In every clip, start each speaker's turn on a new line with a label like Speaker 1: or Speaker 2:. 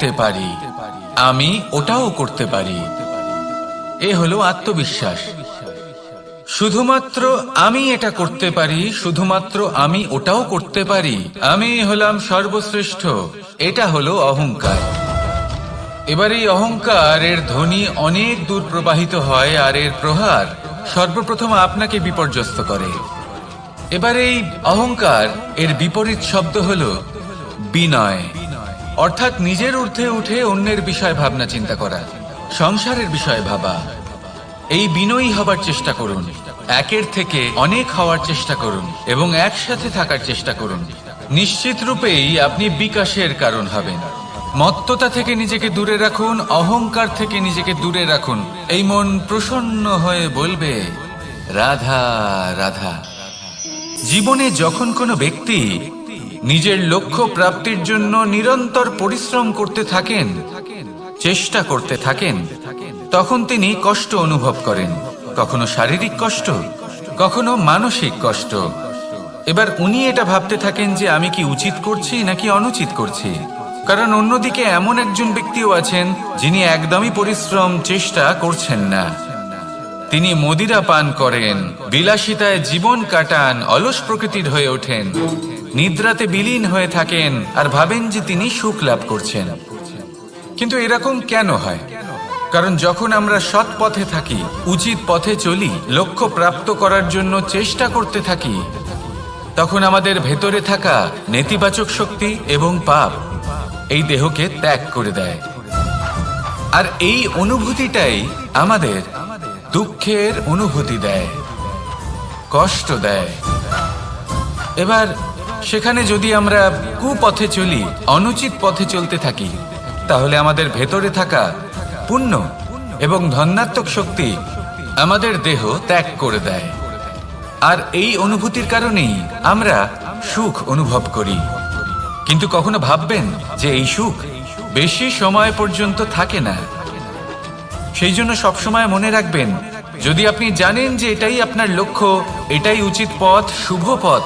Speaker 1: করতে পারি, আমি ওটাও করতে পারি। এ হলো আত্মবিশ্বাস। শুধুমাত্র আমি এটা করতে পারি, শুধুমাত্র আমি ওটাও করতে পারি, আমি হলাম সর্বশ্রেষ্ঠ, এটা হলো অহংকার। এবার এই অহংকার এর ধ্বনি অনেক দূর প্রবাহিত হয়, আর এর প্রহার সর্বপ্রথম আপনাকে বিপর্যস্ত করে। এবার এই অহংকার এর বিপরীত শব্দ হলো বিনয়, অর্থাৎ নিজের ঊর্ধ্বে উঠে অন্যের বিষয় ভাবনা চিন্তা করা, সংসারের বিষয়ে ভাবা। এই বিনয়ী হবার চেষ্টা করুন, একের থেকে অনেক হওয়ার চেষ্টা করুন এবং একসাথে থাকার চেষ্টা করুন। নিশ্চিত রূপেই আপনি বিকাশের কারণ হবেন। মত্ততা থেকে নিজেকে দূরে রাখুন, অহংকার থেকে নিজেকে দূরে রাখুন। এই মন প্রসন্ন হয়ে বলবে রাধা রাধা। জীবনে যখন কোনো ব্যক্তি নিজের লক্ষ্য প্রাপ্তির জন্য নিরন্তর পরিশ্রম করতে থাকেন, চেষ্টা করতে থাকেন, তখন তিনি কষ্ট অনুভব করেন, কখনো শারীরিক কষ্ট, কখনো মানসিক কষ্ট। এবার উনি এটা ভাবতে থাকেন যে আমি কি উচিত করছি নাকি অনুচিত করছি। কারণ অন্যদিকে এমন একজন ব্যক্তিও আছেন যিনি একদমই পরিশ্রম চেষ্টা করছেন না। তিনি মদিরা পান করেন, বিলাসিতায় জীবন কাটান, অলস প্রকৃতির হয়ে ওঠেন, নিদ্রাতে বিলীন হয়ে থাকেন আর ভাবেন যে তিনি সুখ লাভ করছেন। কিন্তু এরকম কেন হয়? কারণ যখন আমরা সৎ পথে থাকি, উচিত পথে চলি, লক্ষ্য প্রাপ্ত করার জন্য চেষ্টা করতে থাকি, তখন আমাদের ভেতরে থাকা নেতিবাচক শক্তি এবং পাপ এই দেহকে ত্যাগ করে দেয়। আর এই অনুভূতিটাই আমাদের দুঃখের অনুভূতি দেয়, কষ্ট দেয়। এবার সেখানে যদি আমরা কুপথে চলি, অনুচিত পথে চলতে থাকি, তাহলে আমাদের ভেতরে থাকা পুণ্য এবং ধনাত্মক শক্তি আমাদের দেহ ত্যাগ করে দেয়। আর এই অনুভূতির কারণেই আমরা সুখ অনুভব করি। কিন্তু কখনো ভাববেন যে এই সুখ বেশি সময় পর্যন্ত থাকে না। সেই জন্য সবসময় মনে রাখবেন, যদি আপনি জানেন যে এটাই আপনার লক্ষ্য, এটাই উচিত পথ, শুভ পথ,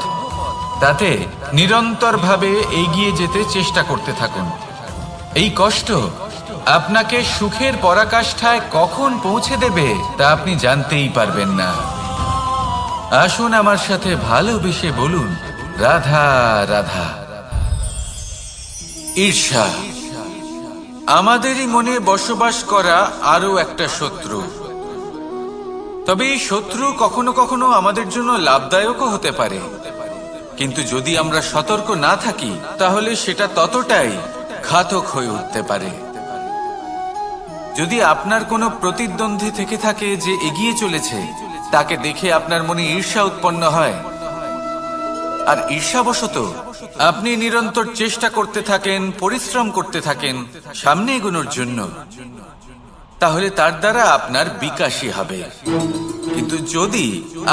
Speaker 1: তাতে নিরন্তরভাবে এগিয়ে যেতে চেষ্টা করতে থাকুন। এই কষ্ট আপনাকে সুখের পরাকাষ্ঠায় কখন পৌঁছে দেবে তা আপনি জানতেই পারবেন না। আসুন আমার সাথে ভালোবেসে বলুন রাধা রাধা। ঈর্ষা আমাদেরই মনে বসবাস করা আরো একটা শত্রু। তবে এই শত্রু কখনো কখনো আমাদের জন্য লাভদায়কও হতে পারে, কিন্তু যদি আমরা সতর্ক না থাকি তাহলে সেটা ততটাই ঘাতক হয়ে উঠতে পারে। যদি আপনার কোনো প্রতিদ্বন্দ্বী থেকে থাকে যে এগিয়ে চলেছে, তাকে দেখে আপনার মনে ঈর্ষা উৎপন্ন হয়, আর ঈর্ষাবশত আপনি নিরন্তর চেষ্টা করতে থাকেন, পরিশ্রম করতে থাকেন সামনে এগোনোর জন্য, তাহলে তার দ্বারা আপনার বিকাশই হবে। কিন্তু যদি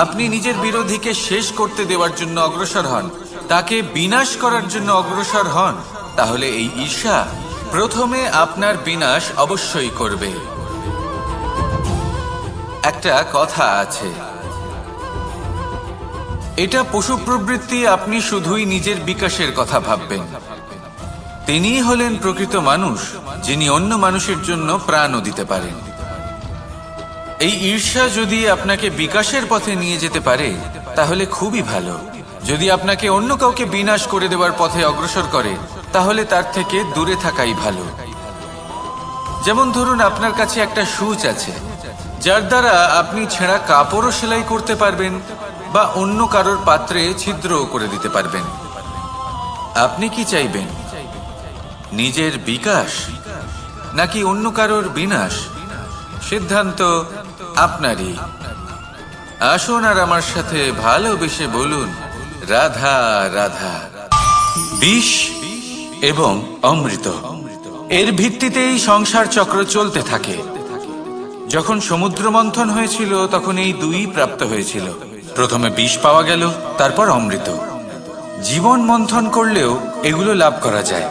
Speaker 1: আপনি নিজের বিরোধীকে শেষ করতে দেওয়ার জন্য অগ্রসর হন, তাকে বিনাশ করার জন্য অগ্রসর হন, তাহলে এই ঈর্ষা প্রথমে আপনার বিনাশ অবশ্যই করবে। একটা কথা আছে, এটা পশু প্রবৃত্তি, আপনি শুধুই নিজের বিকাশের কথা ভাববেন। তিনিই হলেন প্রকৃত মানুষ, যিনি অন্য মানুষের জন্য প্রাণও দিতে পারেন। এই ঈর্ষা যদি আপনাকে বিকাশের পথে নিয়ে যেতে পারে তাহলে খুবই ভালো। যদি আপনাকে অন্য কাউকে বিনাশ করে দেওয়ার পথে অগ্রসর করে, তাহলে তার থেকে দূরে থাকাই ভালো। যেমন ধরুন, আপনার কাছে একটা সূচ আছে, যার দ্বারা আপনি ছেঁড়া কাপড়ও সেলাই করতে পারবেন বা অন্য কারোর পাত্রে ছিদ্রও করে দিতে পারবেন। আপনি কি চাইবেন, নিজের বিকাশ নাকি অন্য কারোর বিনাশ? সিদ্ধান্ত আপনারই। আসুন আর আমার সাথে ভালোবেসে বলুন রাধা রাধা। বিষ এবং অমৃত, এর ভিত্তিতেই সংসার চক্র চলতে থাকে। যখন সমুদ্র মন্থন হয়েছিল তখন এই দুই প্রাপ্ত হয়েছিল। প্রথমে বিষ পাওয়া গেল, তারপর অমৃত। জীবন মন্থন করলেও এগুলো লাভ করা যায়।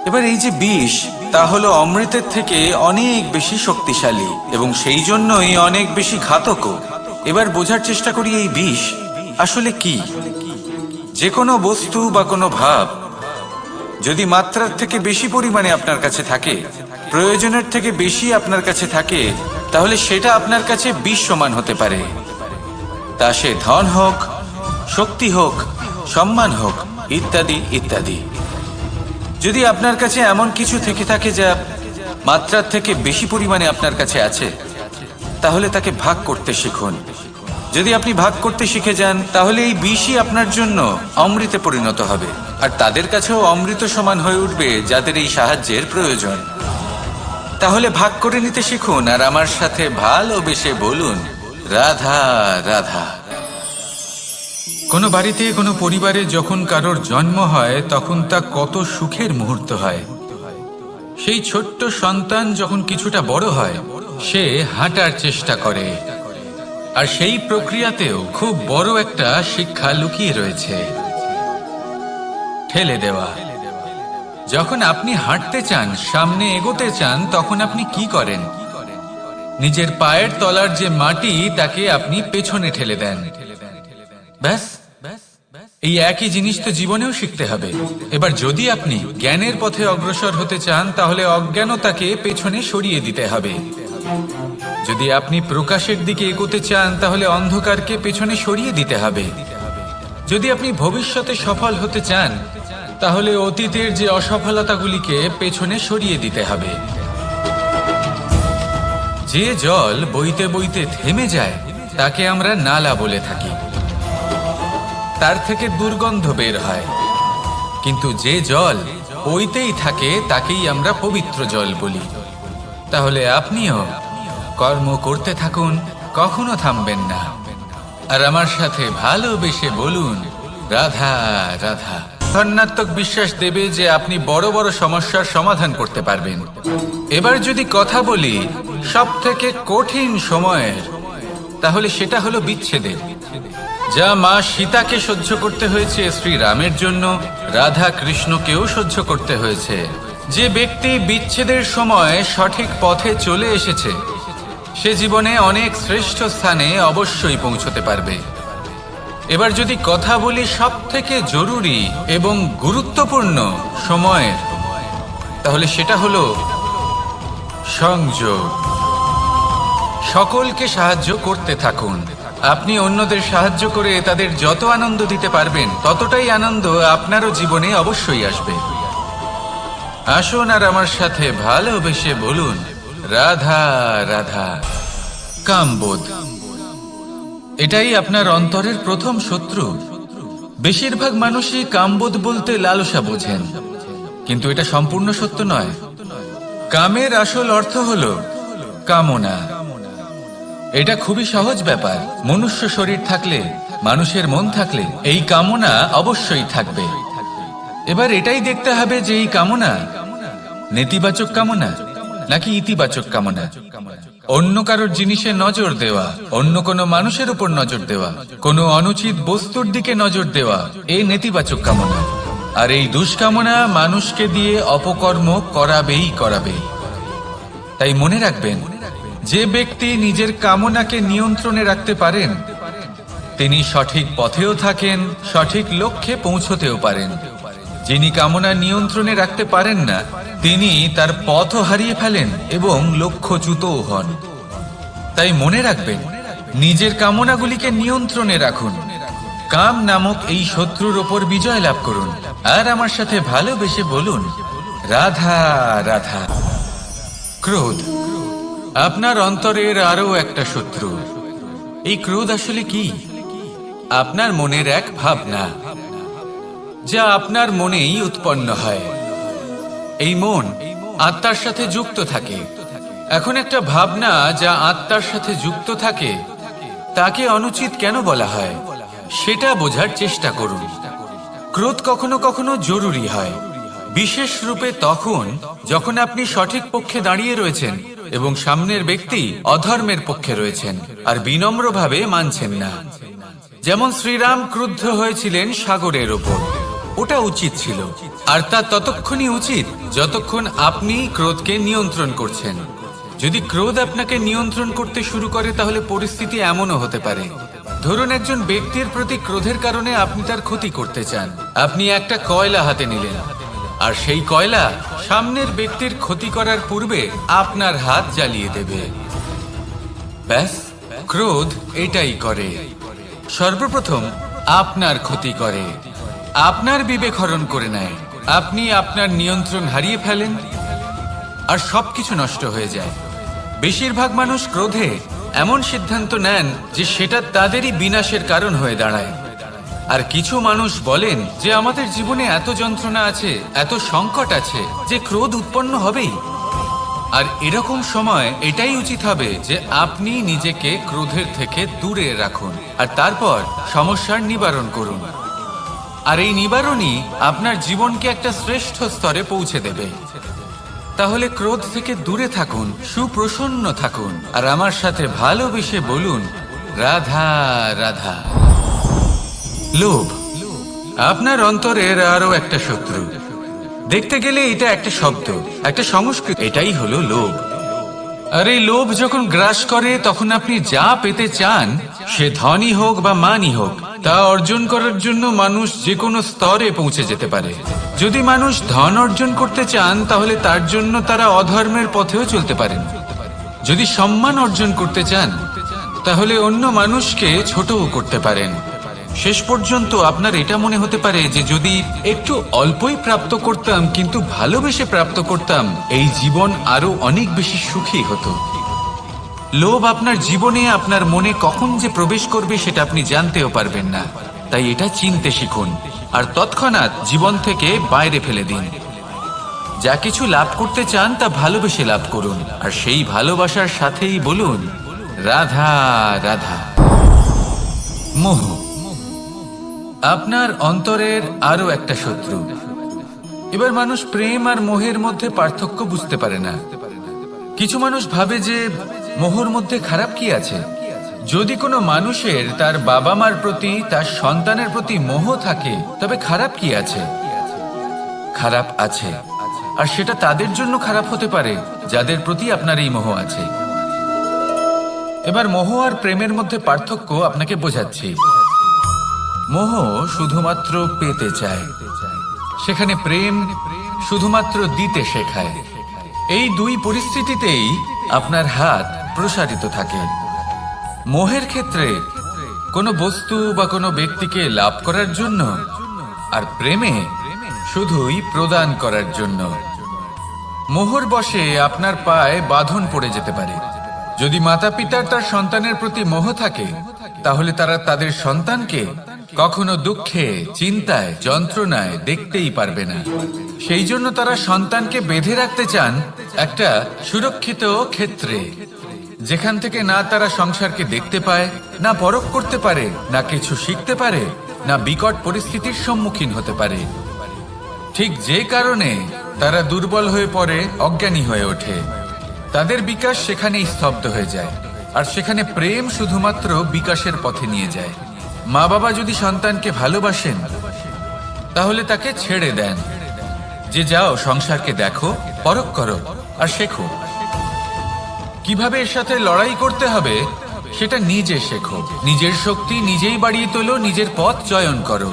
Speaker 1: এবার এই যে বিষ, তা হলো অমৃতের থেকে অনেক বেশি শক্তিশালী এবং সেই জন্যই অনেক বেশি ঘাতকও। এবার বোঝার চেষ্টা করি এই বিষ আসলে কি। যে কোনো বস্তু বা কোনো ভাব
Speaker 2: যদি মাত্রার থেকে বেশি পরিমাণে আপনার কাছে থাকে, প্রয়োজনের থেকে বেশি আপনার কাছে থাকে, তাহলে সেটা আপনার কাছে বিষ সমান হতে পারে। তা সে ধন হোক, শক্তি হোক, সম্মান হোক, ইত্যাদি ইত্যাদি। যদি আপনার কাছে এমন কিছু থেকে থাকে যা মাত্রার থেকে বেশি পরিমাণে আপনার কাছে আছে, তাহলে তাকে ভাগ করতে শিখুন। যদি আপনি ভাগ করতে শিখে যান, তাহলে এই বিষই আপনার জন্য অমৃতে পরিণত হবে, আর তাদের কাছেও অমৃত সমান হয়ে উঠবে যাদের এই সাহায্যের প্রয়োজন। তাহলে ভাগ করে নিতে শিখুন আর আমার সাথে ভালোবেসে বলুন, রাধা রাধা।
Speaker 1: কোনো বাড়িতে, কোনো পরিবারে যখন কারোর জন্ম হয়, তখন তা কত সুখের মুহূর্ত হয়। সেই ছোট্ট সন্তান যখন কিছুটা বড় হয়, সে হাঁটার চেষ্টা করে, আর সেই প্রক্রিয়াতেও খুব বড় একটা শিক্ষা লুকিয়ে রয়েছে, ঠেলে দেওয়া। যখন আপনি হাঁটতে চান, সামনে এগোতে চান, তখন আপনি কি করেন? নিজের পায়ের তলার যে মাটি, তাকে আপনি পেছনে ঠেলে দেন। ব্যাস, এই একই জিনিস তো জীবনেও শিখতে হবে। এবার যদি আপনি জ্ঞানের পথে অগ্রসর হতে চান, তাহলে অজ্ঞানতাকে পেছনে সরিয়ে দিতে হবে। যদি আপনি প্রকাশের দিকে এগোতে চান, তাহলে অন্ধকারকে পেছনে সরিয়ে দিতে হবে। যদি আপনি ভবিষ্যতে সফল হতে চান, তাহলে অতীতের যে অসফলতাগুলিকে পেছনে সরিয়ে দিতে হবে। যে জল বইতে বইতে থেমে যায়, তাকে আমরা নালা বলে থাকি। তার থেকে দুর্গন্ধ বের হয়, কিন্তু যে জল বইতেই থাকে তাকেই আমরা পবিত্র জল বলি। তাহলে আপনিও কর্ম করতে থাকুন, কখনো থামবেন না, আর আমার সাথে ভালোবেসে বলুন, রাধা রাধা। ধন্যাত্মক বিশ্বাস দেবে যে আপনি বড় বড় সমস্যার সমাধান করতে পারবেন। এবার যদি কথা বলি সব থেকে কঠিন সময়ের, তাহলে সেটা হলো বিচ্ছেদের। যা মা সীতাকে সহ্য করতে হয়েছে শ্রীরামের জন্য, রাধা কৃষ্ণকেও সহ্য করতে হয়েছে। যে ব্যক্তি বিচ্ছেদের সময় সঠিক পথে চলে এসেছে, সে জীবনে অনেক শ্রেষ্ঠ স্থানে অবশ্যই পৌঁছতে পারবে। এবার যদি কথা বলি সব থেকে জরুরি এবং গুরুত্বপূর্ণ সময়ের, তাহলে সেটা হলো সংযোগ। সকলকে সাহায্য করতে থাকুন। আপনি অন্যদের সাহায্য করে তাদের যত আনন্দ দিতে পারবেন, ততটাই আনন্দ আপনারও জীবনে অবশ্যই আসবে। আসুন আর আমার সাথে ভালোবেসে বলুন, রাধা রাধা। কামবোধ, এটাই আপনার অন্তরের প্রথম শত্রু। বেশিরভাগ মানুষই কামবোধ বলতে লালসা বোঝেন, কিন্তু এটা সম্পূর্ণ সত্য নয়। কামের আসল অর্থ হলো কামনা। এটা খুবই সহজ ব্যাপার। মনুষ্য শরীর থাকলে, মানুষের মন থাকলে, এই কামনা অবশ্যই থাকবে। এবার এটাই দেখতে হবে যে এই কামনা নেতিবাচক কামনা নাকি ইতিবাচক কামনা। অন্য কারোর জিনিসে নজর দেওয়া, অন্য কোনো মানুষের উপর নজর দেওয়া, কোনো অনুচিত বস্তুর দিকে নজর দেওয়া, এই নেতিবাচক কামনা। আর এই দুষ্কামনা মানুষকে দিয়ে অপকর্ম করাবেই করাবে। তাই মনে রাখবেন, যে ব্যক্তি নিজের কামনাকে নিয়ন্ত্রণে রাখতে পারেন, তিনি সঠিক পথেও থাকেন, সঠিক লক্ষ্যে পৌঁছতেও পারেন। যিনি কামনা নিয়ন্ত্রণে রাখতে পারেন না, তিনি তার পথও হারিয়ে ফেলেন এবং লক্ষ্যচ্যুতও হন। তাই মনে রাখবেন, নিজের কামনাগুলিকে নিয়ন্ত্রণে রাখুন। কাম নামক এই শত্রুর ওপর বিজয় লাভ করুন, আর আমার সাথে ভালোবেসে বলুন, রাধা রাধা। ক্রোধ, আপনার অন্তরের আরো একটা শত্রু। এই ক্রোধ আসলে কি? আপনার মনের এক ভাবনা, যা আপনার মনেই উৎপন্ন হয়। এই মন আত্মার সাথে যুক্ত থাকে। এখন একটা ভাবনা যা আত্মার সাথে যুক্ত থাকে, তাকে অনুচিত কেন বলা হয়, সেটা বোঝার চেষ্টা করুন। ক্রোধ কখনো কখনো জরুরি হয়, বিশেষ রূপে তখন যখন আপনি সঠিক পক্ষে দাঁড়িয়ে রয়েছেন এবং সামনের ব্যক্তি অধর্মের পক্ষে রয়েছেন আর বিনম্রভাবে মানছেন না। যেমন শ্রীরাম ক্রুদ্ধ হয়েছিলেন সাগরের ওপর। ওটা উচিত ছিল, আর তা ততক্ষণই উচিত যতক্ষণ আপনি ক্রোধকে নিয়ন্ত্রণ করছেন। যদি ক্রোধ আপনাকে নিয়ন্ত্রণ করতে শুরু করে, তাহলে পরিস্থিতি এমনও হতে পারে, ধরুন একজন ব্যক্তির প্রতি ক্রোধের কারণে আপনি তার ক্ষতি করতে চান। আপনি একটা কয়লা হাতে নিলেন, আর সেই কয়লা সামনের ব্যক্তির ক্ষতি করার পূর্বে আপনার হাত জ্বালিয়ে দেবে। ব্যাস, ক্রোধ এটাই করে। সর্বপ্রথম আপনার ক্ষতি করে, আপনার বিবেক হরণ করে নেয়, আপনি আপনার নিয়ন্ত্রণ হারিয়ে ফেলেন আর সবকিছু নষ্ট হয়ে যায়। বেশিরভাগ মানুষ ক্রোধে এমন সিদ্ধান্ত নেন যে সেটা তাদেরই বিনাশের কারণ হয়ে দাঁড়ায়। আর কিছু মানুষ বলেন যে আমাদের জীবনে এত যন্ত্রণা আছে, এত সংকট আছে যে ক্রোধ উৎপন্ন হবেই। আর এরকম সময় এটাই উচিত হবে যে আপনি নিজেকে ক্রোধের থেকে দূরে রাখুন আর তারপর সমস্যার নিবারণ করুন। আর এই নিবারণই আপনার জীবনকে একটা শ্রেষ্ঠ স্তরে পৌঁছে দেবে। তাহলে ক্রোধ থেকে দূরে থাকুন, সুপ্রসন্ন থাকুন আর আমার সাথে ভালোবেসে বলুন, রাধা রাধা। লোভ আপনার অন্তরের আরো একটা শত্রু। দেখতে গেলে এটা একটা শব্দ, একটা সংস্কৃতি, এটাই হলো লোভ। আর এই লোভ যখন গ্রাস করে তখন আপনি যা পেতে চান, সে ধনই হোক বা মানই হোক, তা অর্জন করার জন্য মানুষ যে কোনো স্তরে পৌঁছে যেতে পারে। যদি মানুষ ধন অর্জন করতে চান তাহলে তার জন্য তারা অধর্মের পথেও চলতে পারেন। যদি সম্মান অর্জন করতে চান তাহলে অন্য মানুষকে ছোটও করতে পারেন। শেষ পর্যন্ত আপনার এটা মনে হতে পারে যে যদি একটু অল্পই প্রাপ্ত করতাম কিন্তু ভালোবেসে প্রাপ্ত করতাম, এই জীবন আরো অনেক বেশি সুখী হতো। লোভ আপনার জীবনে, আপনার মনে কখন যে প্রবেশ করবে সেটা আপনি জানতেও পারবেন না। তাই এটা চিনতে শিখুন আর তৎক্ষণাৎ জীবন থেকে বাইরে ফেলে দিন। যা কিছু লাভ করতে চান তা ভালোবেসে লাভ করুন আর সেই ভালোবাসার সাথেই বলুন, রাধা রাধা। মোহ আপনার অন্তরের আরো একটা শত্রু। এবার মানুষ প্রেম আর মোহের মধ্যে পার্থক্য বুঝতে পারে না। কিছু মানুষ ভাবে যে মোহর মধ্যে খারাপ কি আছে। যদি কোনো মানুষের তার বাবা মার প্রতি, তার সন্তানের প্রতি মোহ থাকে, তবে খারাপ কি আছে? খারাপ আছে, আর সেটা তাদের জন্য খারাপ হতে পারে যাদের প্রতি আপনার এই মোহ আছে। এবার মোহ আর প্রেমের মধ্যে পার্থক্য আপনাকে বোঝাচ্ছি। মোহ শুধুমাত্র পেতে চায়, সেখানে প্রেম শুধুমাত্র দিতে শেখায়। এই দুই পরিস্থিতিতেই আপনার হাত প্রসারিত থাকে। মোহের ক্ষেত্রে কোনো বস্তু বা কোনো ব্যক্তিকে লাভ করার জন্য, আর প্রেমে শুধুই প্রদান করার জন্য। মোহর বশে আপনার পায়ে বাঁধন পড়ে যেতে পারে। যদি মাতা পিতার তার সন্তানের প্রতি মোহ থাকে তাহলে তারা তাদের সন্তানকে কখনো দুঃখে, চিন্তায়, যন্ত্রণায় দেখতেই পারবে না। সেই জন্য তারা সন্তানকে বেঁধে রাখতে চান একটা সুরক্ষিত ক্ষেত্রে, যেখান থেকে না তারা সংসারকে দেখতে পায়, না পরখ করতে পারে, না কিছু শিখতে পারে, না বিকট পরিস্থিতির সম্মুখীন হতে পারে। ঠিক যে কারণে তারা দুর্বল হয়ে পড়ে, অজ্ঞানী হয়ে ওঠে। তাদের বিকাশ সেখানেই স্তব্ধ হয়ে যায়, আর সেখানে প্রেম শুধুমাত্র বিকাশের পথে নিয়ে যায়। মা বাবা যদি সন্তানকে ভালোবাসেন তাহলে তাকে ছেড়ে দেন যে যাও সংসারকে দেখো, পরখ করো আর শেখো। কিভাবে এর সাথে লড়াই করতে হবে সেটা নিজে শেখো। নিজের শক্তি নিজেই বাড়িয়ে তোলো, নিজের পথ চয়ন করো।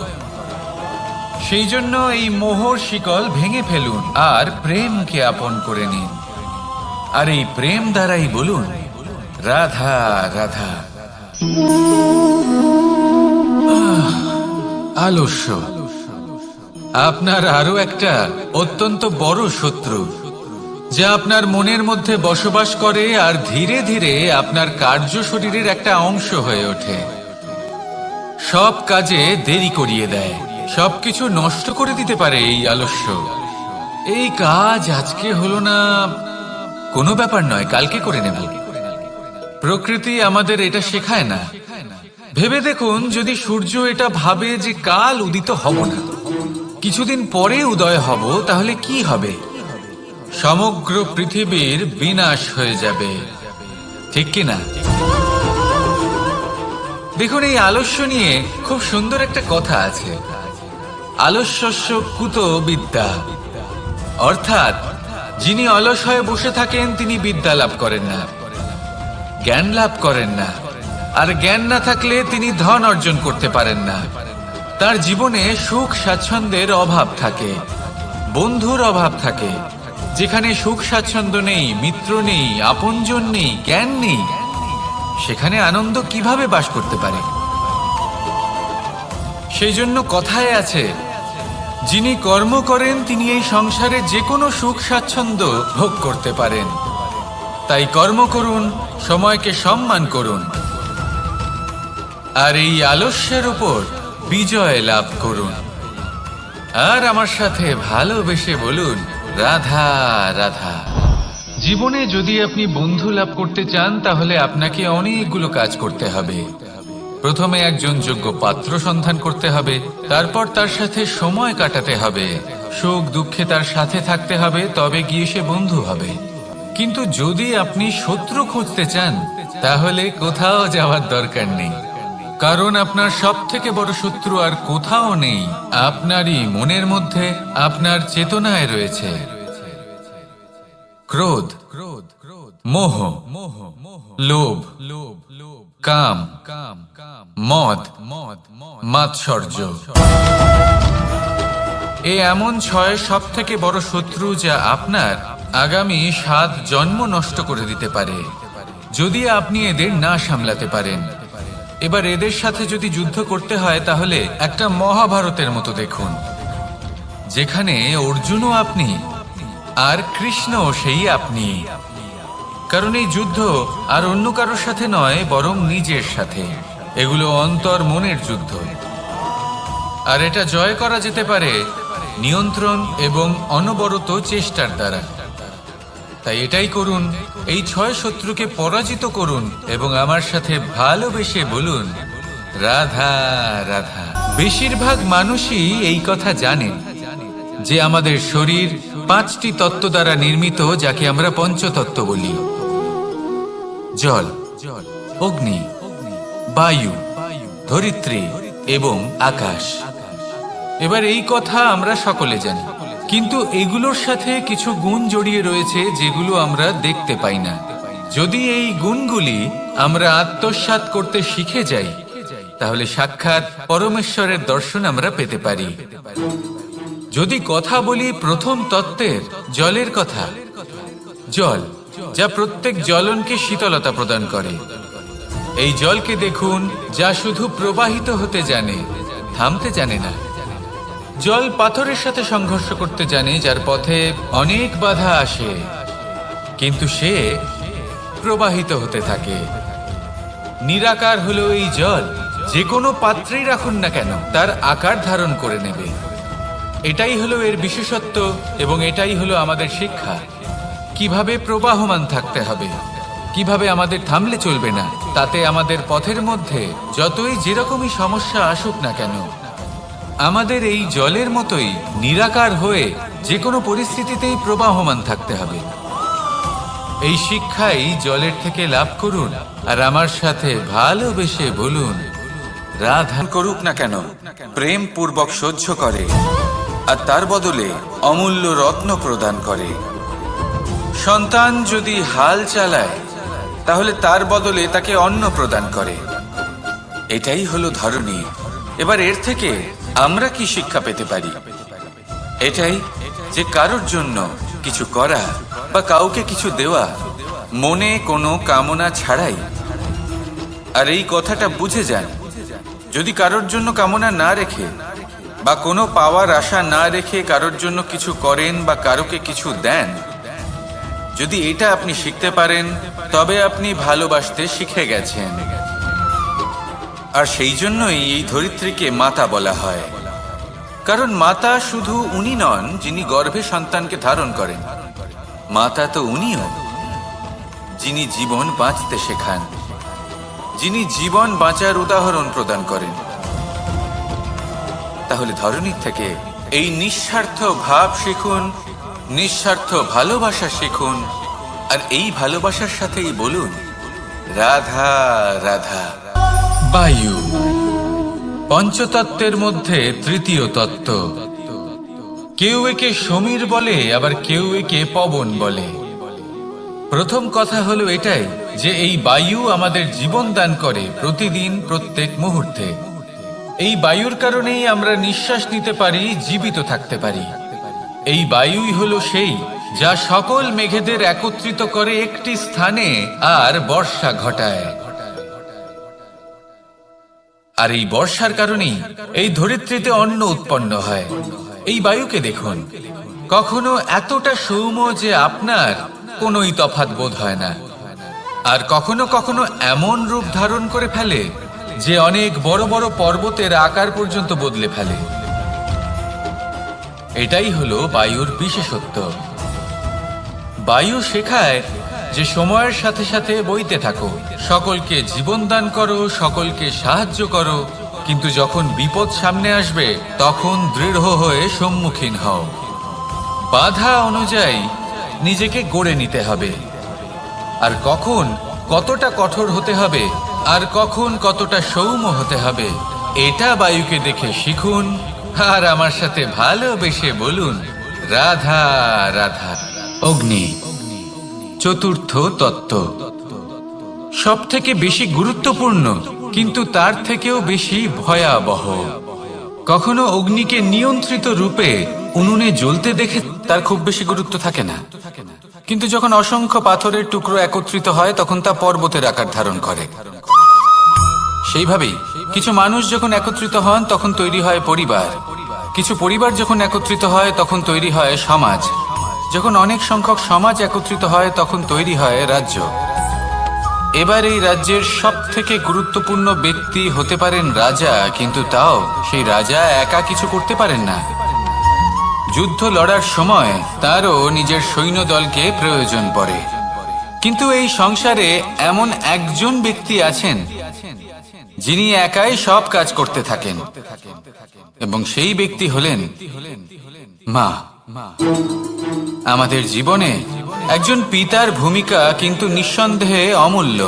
Speaker 1: সেই জন্য এই মোহর শিকল ভেঙে ফেলুন আর প্রেমকে আপন করে নিন। আর এই প্রেম দ্বারাই বলুন, রাধা রাধা। আলস্য আপনার আরো একটা অত্যন্ত বড় শত্রু, যা আপনার মনের মধ্যে বসবাস করে আর ধীরে ধীরে আপনার কার্য শরীরের একটা অংশ হয়ে ওঠে। সব কাজে দেরি করিয়ে দেয়, সবকিছু নষ্ট করে দিতে পারে এই আলস্য। এই কাজ আজকে হলো না, কোনো ব্যাপার নয়, কালকে করে নেব। প্রকৃতি আমাদের এটা শেখায় না। ভেবে দেখুন, যদি সূর্য এটা ভাবে যে কাল উদিত হব না, কিছুদিন পরে উদয় হব, তাহলে কি হবে? সমগ্র পৃথিবীর বিনাশ হয়ে যাবে, ঠিক কিনা? দেখুন, এই আলস্য নিয়ে খুব সুন্দর একটা কথা আছে, আলস্যস্য কুত বিদ্যা। অর্থাৎ যিনি অলস হয়ে বসে থাকেন তিনি বিদ্যা লাভ করেন না, জ্ঞান লাভ করেন না, আর জ্ঞান না থাকলে তিনি ধন অর্জন করতে পারেন না। তার জীবনে সুখ স্বাচ্ছন্দ্যের অভাব থাকে। বন্ধুর অভাব থাকে, যেখানে সুখ স্বাচ্ছন্দ্য নেই, মিত্র নেই, আপনজন নেই, জ্ঞান নেই, সেখানে আনন্দ কিভাবে বাস করতে পারে? সেই জন্য কথায় আছে, যিনি কর্ম করেন তিনি এই সংসারে যে কোনো সুখ স্বাচ্ছন্দ্য ভোগ করতে পারেন। তাই কর্ম করুন, সময়কে সম্মান করুন, আর এই আলস্যের উপর বিজয় লাভ করুন। আর আমার সাথে ভালোবেসে বলুন, রাধা রাধা। জীবনে যদি আপনি বন্ধু লাভ করতে চান, তাহলে আপনাকে অনেকগুলো কাজ করতে হবে। প্রথমে একজন যোগ্য পাত্র সন্ধান করতে হবে, তারপর তার সাথে সময় কাটাতে হবে, সুখ দুঃখে তার সাথে থাকতে হবে, তবে গিয়ে সে বন্ধু হবে। কিন্তু যদি আপনি শত্রু খুঁজতে চান, তাহলে কোথাও যাওয়ার দরকার নেই, কারণ আপনার সব থেকে বড় শত্রু আর কোথাও নেই, আপনারই মনের মধ্যে, আপনার চেতনায় রয়েছে। ক্রোধ, মোহ, লোভ, কাম, মদ, মাৎসর্য। এ এমন 6 সব থেকে বড় শত্রু, যা আপনার আগামী 7 জন্ম নষ্ট করে দিতে পারে, যদি আপনি এদের না সামলাতে পারেন। এবার এদের সাথে যদি যুদ্ধ করতে হয়, তাহলে একটা মহাভারতের মতো দেখুন, যেখানে অর্জুনও আপনি আর কৃষ্ণ সেই আপনি। কারণ এই যুদ্ধ আর অন্য কারোর সাথে নয়, বরং নিজের সাথে। এগুলো অন্তর মনের যুদ্ধ, আর এটা জয় করা যেতে পারে নিয়ন্ত্রণ এবং অনবরত চেষ্টার দ্বারা। তাই এটাই করুন, এই 6 শত্রুকে পরাজিত করুন এবং আমার সাথে ভালোবেসে বলুন, রাধা রাধা। বেশিরভাগ মানুষই এই কথা জানেন যে আমাদের শরীর 5টি তত্ত্ব দ্বারা নির্মিত, যাকে আমরা পঞ্চতত্ত্ব বলি: জল, অগ্নি, বায়ু, ধরিত্রী এবং আকাশ। এবার এই কথা আমরা সকলে জানি, কিন্তু এগুলোর সাথে কিছু গুণ জড়িয়ে রয়েছে যেগুলো আমরা দেখতে পাই না। যদি এই গুণগুলি আমরা আত্মসাৎ করতে শিখে যাই, তাহলে সাক্ষাৎ পরমেশ্বরের দর্শন আমরা পেতে পারি। যদি কথা বলি প্রথম তত্ত্বের, জলের কথা, জল যা প্রত্যেক জ্বলনকে শীতলতা প্রদান করে। এই জলকে দেখুন, যা শুধু প্রবাহিত হতে জানে, থামতে জানে না। জল পাথরের সাথে সংঘর্ষ করতে জানে, যার পথে অনেক বাধা আসে, কিন্তু সে প্রবাহিত হতে থাকে। নিরাকার হলো এই জল, যে কোনো পাত্রেই রাখুন না কেন, তার আকার ধারণ করে নেবে। এটাই হলো এর বিশেষত্ব, এবং এটাই হলো আমাদের শিক্ষা। কিভাবে প্রবাহমান থাকতে হবে, কিভাবে আমাদের থামলে চলবে না, তাতে আমাদের পথের মধ্যে যতই যেরকমই সমস্যা আসুক না কেন, আমাদের এই জলের মতোই নিরাকার হয়ে যে কোনো পরিস্থিতিতেই প্রবাহমান থাকতে হবে। এই শিক্ষাই জলের থেকে লাভ করুন, আর আমার সাথে ভালোবেসে বলুন, রাধা।
Speaker 2: করুক না কেন, প্রেম পূর্বক সহ্য করে, আর তার বদলে অমূল্য রত্ন প্রদান করে। সন্তান যদি হাল চালায়, তাহলে তার বদলে তাকে অন্ন প্রদান করে। এটাই হলো ধরনী। এবার এর থেকে আমরা কি শিক্ষা পেতে পারি? এটাই যে কারোর জন্য কিছু করা বা কাউকে কিছু দেওয়া মনে কোনো কামনা ছাড়াই। আর এই কথাটা বুঝে যান, যদি কারোর জন্য কামনা না রেখে বা কোনো পাওয়ার আশা না রেখে কারোর জন্য কিছু করেন বা কারোকে কিছু দেন, যদি এটা আপনি শিখতে পারেন, তবে আপনি ভালোবাসতে শিখে গেছেন। আর সেই জন্যই এই ধরিত্রীকে মাতা বলা হয়, কারণ মাতা শুধু উনি নন যিনি গর্ভে সন্তানকে ধারণ করেন, মাতা তো উনিও যিনি জীবন বাঁচতে শেখান, যিনি জীবন বাঁচার উদাহরণ প্রদান করেন। তাহলে ধরনীর থেকে এই নিঃস্বার্থ ভাব শিখুন, নিঃস্বার্থ ভালোবাসা শিখুন, আর এই ভালোবাসার সাথেই বলুন, রাধা রাধা।
Speaker 1: বায়ু পঞ্চতত্ত্বের মধ্যে তৃতীয় তত্ত্ব। কেউ একে সমীর বলে, আবার কেউ একে পবন বলে। প্রথম কথা হলো এটাই যে এই বায়ু আমাদের জীবন দান করে প্রতিদিন, প্রত্যেক মুহূর্তে। এই বায়ুর কারণেই আমরা নিঃশ্বাস নিতে পারি, জীবিত থাকতে পারি। এই বায়ুই হলো সেই যা সকল মেঘেদের একত্রিত করে একটি স্থানে আর বর্ষা ঘটায়। আর এই বর্ষার কারণেই এই ধরিত্রীতে অন্ন উৎপন্ন হয়। এই বায়ুকে দেখুন, কখনো এতটা সৌম্য যে আপনার কোনোই তফাৎ বোধ হয় না, আর কখনো কখনো এমন রূপ ধারণ করে ফেলে যে অনেক বড় বড় পর্বতের আকার পর্যন্ত বদলে ফেলে। এটাই হলো বায়ুর বিশেষত্ব। বায়ু শেখায় যে সময়ের সাথে সাথে বইতে থাকো, সকলকে জীবন দান করো, সকলকে সাহায্য করো, কিন্তু যখন বিপদ সামনে আসবে তখন দৃঢ় হয়ে সম্মুখীন হও। বাধা অনুযায়ী নিজেকে গড়ে নিতে হবে, আর কখন কতটা কঠোর হতে হবে আর কখন কতটা সৌম্য হতে হবে এটা বায়ুকে দেখে শিখুন। আর আমার সাথে ভালোবেসে বলুন, রাধা রাধা। অগ্নি চতুর্থ তত্ত্ব, সব থেকে বেশি গুরুত্বপূর্ণ কিন্তু তার থেকেও বেশি ভয়াবহ। কখনো অগ্নিকে নিয়ন্ত্রিত রূপে উনুনে জ্বলতে দেখে
Speaker 2: তার খুব বেশি গুরুত্ব থাকে না, কিন্তু যখন অসংখ্য পাথরের টুকরো একত্রিত হয় তখন তা পর্বতের আকার ধারণ করে। সেইভাবেই কিছু মানুষ যখন একত্রিত হন তখন তৈরি হয় পরিবার, কিছু পরিবার যখন একত্রিত হয় তখন তৈরি হয় সমাজ, যখন অনেক সংখ্যক সমাজ একত্রিত হয় তখন তৈরি হয় রাজ্য। এবার এই রাজ্যের সব থেকে গুরুত্বপূর্ণ ব্যক্তি হতে পারেন রাজা, কিন্তু তাও সেই রাজা একা কিছু করতে পারেন না। যুদ্ধ লড়ার সময় তারও নিজের সৈন্যদলকে প্রয়োজন পড়ে। কিন্তু এই সংসারে এমন একজন ব্যক্তি আছেন যিনি একাই সব কাজ করতে থাকেন, এবং সেই ব্যক্তি হলেন মা। আমাদের জীবনে একজন পিতার ভূমিকা কিন্তু নিঃসন্দেহে অমূল্য,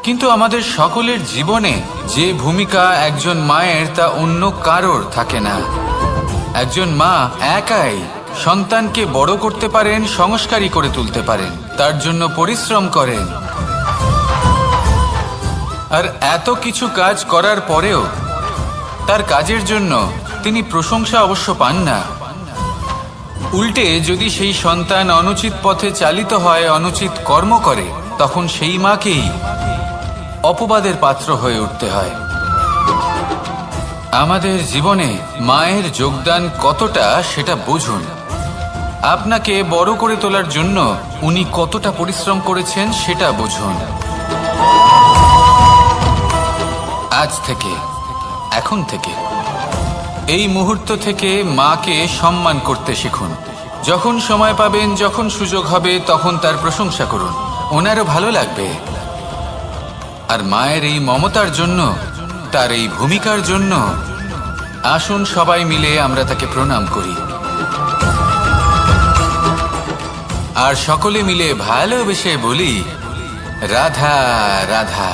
Speaker 2: কিন্তু আমাদের সকলের জীবনে যে ভূমিকা একজন মায়ের তা অন্য কারোর থাকে না। একজন মা একাই সন্তানকে বড় করতে পারেন, সংস্কারী করে তুলতে পারেন, তার জন্য পরিশ্রম করেন। আর এত কিছু কাজ করার পরেও তার কাজের জন্য তিনি প্রশংসা অবশ্য পান না। উল্টে যদি সেই সন্তান অনুচিত পথে চালিত হয়, অনুচিত কর্ম করে, তখন সেই মাকেই অপবাদের পাত্র হয়ে উঠতে হয়। আমাদের জীবনে মায়ের যোগদান কতটা সেটা বুঝুন। আপনাকে বড় করে তোলার জন্য উনি কতটা পরিশ্রম করেছেন সেটা বুঝুন। আজ থেকে, এখন থেকে, এই মুহূর্ত থেকে মাকে সম্মান করতে শিখুন। যখন সময় পাবেন, যখন সুযোগ হবে, তখন তার প্রশংসা করুন, ওনারও ভালো লাগবে। আর মায়ের এই মমতার জন্য, তার এই ভূমিকার জন্য আসুন সবাই মিলে আমরা তাকে প্রণাম করি, আর সকলে মিলে ভালোবেসে বলি, রাধা রাধা।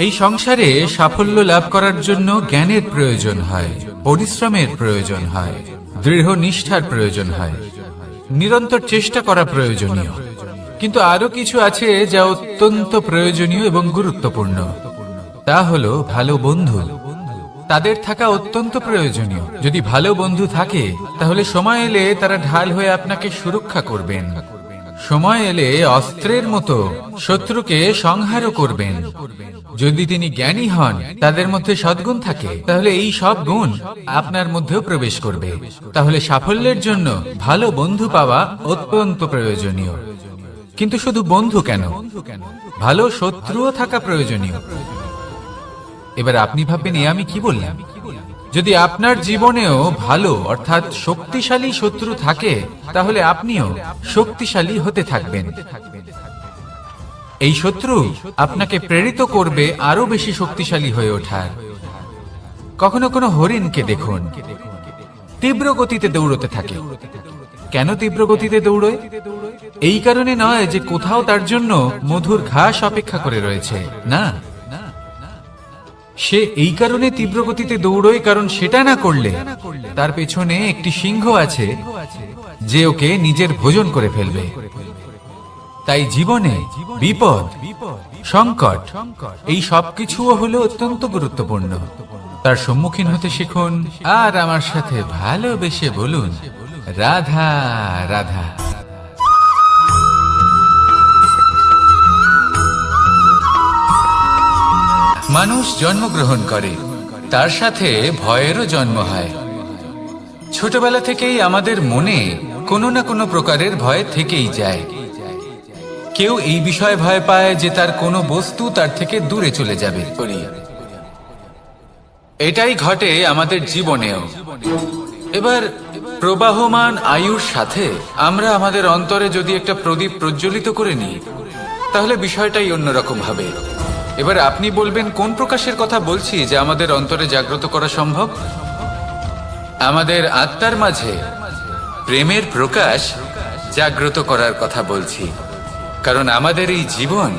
Speaker 1: এই সংসারে সাফল্য লাভ করার জন্য জ্ঞানের প্রয়োজন হয়, পরিশ্রমের প্রয়োজন হয়, দৃঢ় নিষ্ঠার প্রয়োজন হয়, নিরন্তর চেষ্টা করা প্রয়োজনীয়। কিন্তু আরো কিছু আছে যা অত্যন্ত প্রয়োজনীয় এবং গুরুত্বপূর্ণ। তা হলো ভালো বন্ধু। তাদের থাকা অত্যন্ত প্রয়োজনীয়। যদি ভালো বন্ধু থাকে তাহলে সময় এলে তারা ঢাল হয়ে আপনাকে সুরক্ষা করবেন। সময় এলে অস্ত্রের মতো শত্রুকে সংহারও করবেন। যদি তিনি জ্ঞানী হন, তাদের মধ্যে সদ্গুণ থাকে, তাহলে এই সব গুণ আপনার মধ্যেও প্রবেশ করবে। তাহলে সাফল্যের জন্য ভালো বন্ধু পাওয়া অত্যন্ত প্রয়োজনীয়। কিন্তু শুধু বন্ধু কেন, ভালো শত্রুও থাকা প্রয়োজনীয়। এবার আপনি ভাববেন, এ আমি কি বললাম? যদি আপনার জীবনেও ভালো অর্থাৎ শক্তিশালী শত্রু থাকে, তাহলে আপনিও শক্তিশালী হতে থাকবেন। এই শত্রু আপনাকে প্রেরিত করবে আরো বেশি শক্তিশালী হয়ে ওঠার। কখনো কোনো হরিণকে দেখুন, তীব্র গতিতে দৌড়তে থাকে। কেন তীব্র গতিতে দৌড়য়? এই কারণে নয় যে কোথাও তার জন্য মধুর ঘাস অপেক্ষা করে রয়েছে, না। সে এই কারণে তীব্র গতিতে দৌড়য় কারণ সেটা না করলে তার পেছনে একটি সিংহ আছে যে ওকে নিজের ভোজন করে ফেলবে। তাই জীবনে বিপদ, সংকট এই সবকিছুও হলো অত্যন্ত গুরুত্বপূর্ণ। তার সম্মুখীন হতে শিখুন আর আমার সাথে ভালোবেসে বলুন, রাধা রাধা। মানুষ জন্মগ্রহণ করে, তার সাথে ভয়েরও জন্ম হয়। ছোটবেলা থেকেই আমাদের মনে কোনো না কোনো প্রকারের ভয় থেকেই যায়। কেউ এই বিষয়ে ভয় পায় যে তার কোনো বস্তু তার থেকে দূরে চলে যাবে। এটাই ঘটে আমাদের জীবনেও। এবার প্রবাহমান আয়ুর সাথে আমরা আমাদের অন্তরে যদি একটা প্রদীপ প্রজ্বলিত করে নিই, তাহলে বিষয়টাই অন্যরকম হবে। এবার আপনি বলবেন কোন প্রকাশের কথা বলছি যা আমাদের অন্তরে জাগ্রত করা সম্ভব? আমাদের আত্মার মাঝে প্রেমের প্রকাশ জাগ্রত করার কথা বলছি। কারণ আমাদের এই জীবন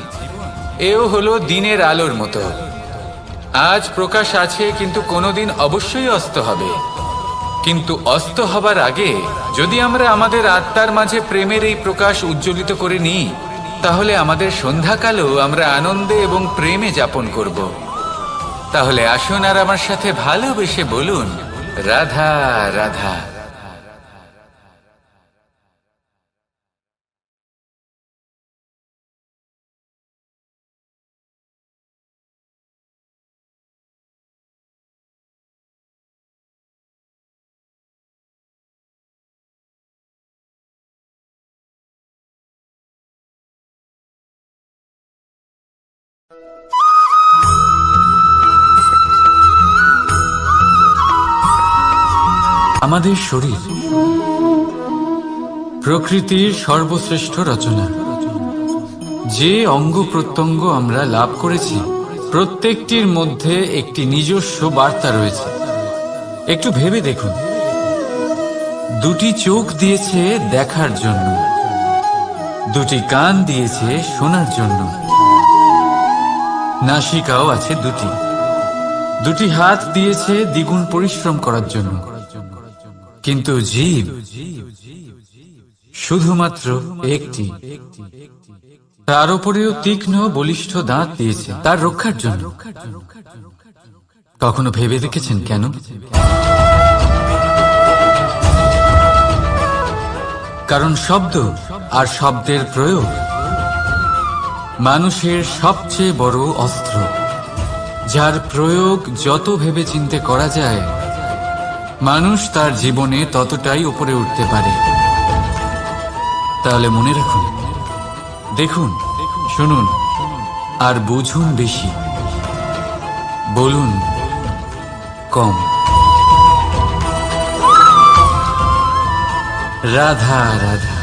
Speaker 1: এও হলো দিনের আলোর মতো। আজ প্রকাশ আছে, কিন্তু কোনোদিন অবশ্যই অস্ত হবে। কিন্তু অস্ত হবার আগে যদি আমরা আমাদের আত্মার মাঝে প্রেমের এই প্রকাশ উজ্জ্বলিত করে নিই, তাহলে আমাদের সন্ধ্যাকালও আমরা আনন্দে এবং প্রেমে যাপন করব। তাহলে আসুন আর আমার সাথে ভালোবেসে বলুন, রাধা রাধা। আমাদের শরীর প্রকৃতির সর্বশ্রেষ্ঠ রচনা। যে অঙ্গ প্রত্যঙ্গ আমরা লাভ করেছি, প্রত্যেকটির মধ্যে একটি নিজস্ব বার্তা রয়েছে। একটু ভেবে দেখুন, দুটি চোখ দিয়েছে দেখার জন্য, দুটি কান দিয়েছে শোনার জন্য, নাসিকাও আছে দুটি, দুটি হাত দিয়েছে দ্বিগুণ পরিশ্রম করার জন্য। কিন্তু জীব শুধুমাত্র একটি। তার উপরেও তীক্ষ্ণ বলিষ্ঠ দাঁত দিয়েছে তার রক্ষার জন্য। কখনো ভেবে দেখেছেন কেন? কারণ শব্দ আর শব্দের প্রয়োগ মানুষের সবচেয়ে বড় অস্ত্র, যার প্রয়োগ যত ভেবে চিন্তে করা যায়, মানুষ তার জীবনে ততটাই উপরে উঠতে পারে। তাহলে মনে রাখুন, দেখুন, শুনুন আর বুঝুন বেশি, বলুন কম। রাধা রাধা।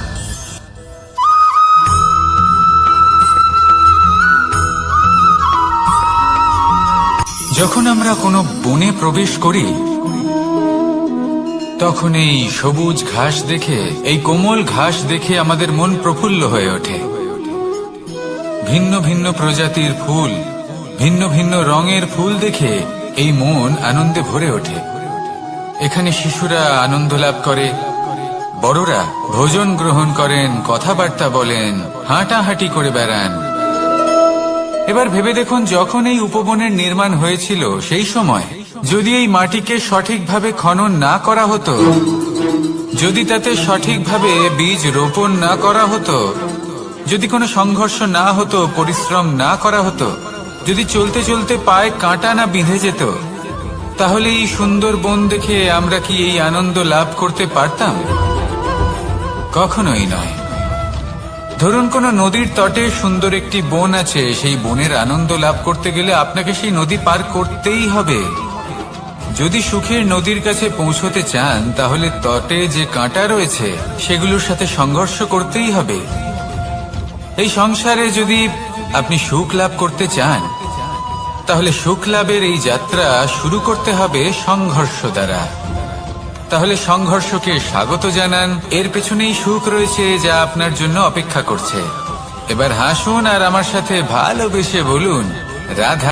Speaker 1: যখন আমরা কোনো বনে প্রবেশ করি, তখন এই সবুজ ঘাস দেখে, এই কোমল ঘাস দেখে আমাদের মন প্রফুল্ল হয়ে ওঠে। ভিন্ন ভিন্ন প্রজাতির ফুল, ভিন্ন ভিন্ন রঙের ফুল দেখে এই মন আনন্দে ভরে ওঠে। এখানে শিশুরা আনন্দ লাভ করে, বড়রা ভোজন গ্রহণ করেন, কথাবার্তা বলেন, হাঁটাহাঁটি করে বেড়ান। এবার ভেবে দেখুন, যখন এই উপবনের নির্মাণ হয়েছিল, সেই সময় যদি এই মাটিকে সঠিকভাবে খনন না করা হতো, যদি তাতে সঠিকভাবে বীজ রোপণ না করা হতো, যদি কোনো সংঘর্ষ না হতো, পরিশ্রম না করা হতো, যদি চলতে চলতে পায়ে কাঁটা না বিঁধে যেত, তাহলে এই সুন্দর বন দেখে আমরা কি এই আনন্দ লাভ করতে পারতাম? কখনোই নয়। ধরুন কোনো নদীর তটে সুন্দর একটি বন আছে, সেই বনের আনন্দ লাভ করতে গেলে আপনাকে সেই নদী পার করতেই হবে। যদি সুখের নদীর কাছে পৌঁছতে চান, তাহলে তটে যে কাঁটা রয়েছে সেগুলোর সাথে সংঘর্ষ করতেই হবে। এই সংসারে যদি আপনি সুখ লাভ করতে চান, তাহলে সুখ লাভের এই যাত্রা শুরু করতে হবে সংঘর্ষ দ্বারা। তাহলে সংঘর্ষকে স্বাগত জানান, এর পেছনেই সুখ রয়েছে যা আপনার জন্য অপেক্ষা করছে। এবার হাসুন আর আমার সাথে ভালোবেসে বলুন, রাধা।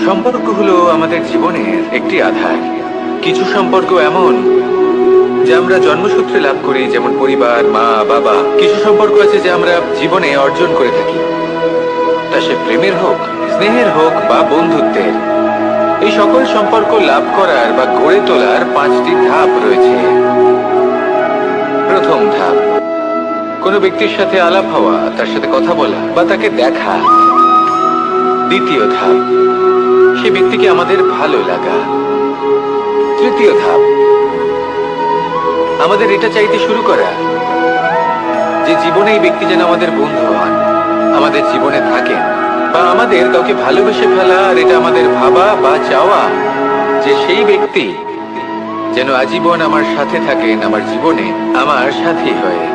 Speaker 1: সম্পর্ক হলো আমাদের জীবনের একটি আধার। কিছু সম্পর্ক এমন যে আমরা জন্মসূত্রে লাভ করি, যেমন পরিবার, মা, বাবা। কিছু সম্পর্ক আছে যে আমরা জীবনে অর্জন করে থাকি, তা সে প্রেমের হোক, স্নেহের হোক বা বন্ধুত্বের। এই সকল সম্পর্ক লাভ করার বা গড়ে তোলার 5টি ধাপ রয়েছে। প্রথম ধাপ, কোনো ব্যক্তির সাথে আলাপ হওয়া, তার সাথে কথা বলা বা তাকে দেখা। দ্বিতীয় ধাপ, সে ব্যক্তিকে আমাদের ভালো লাগা। তৃতীয় ধাপ, আমাদের এটা চাইতে শুরু করা যে জীবনে এই ব্যক্তি যেন আমাদের বন্ধু হন, আমাদের জীবনে থাকেন, বা আমাদের কাউকে ভালোবেসে ফেলা। আর এটা আমাদের ভাবা বা চাওয়া যে সেই ব্যক্তি যেন আজীবন আমার সাথে থাকেন, আমার জীবনে আমার সাথী হয়ে।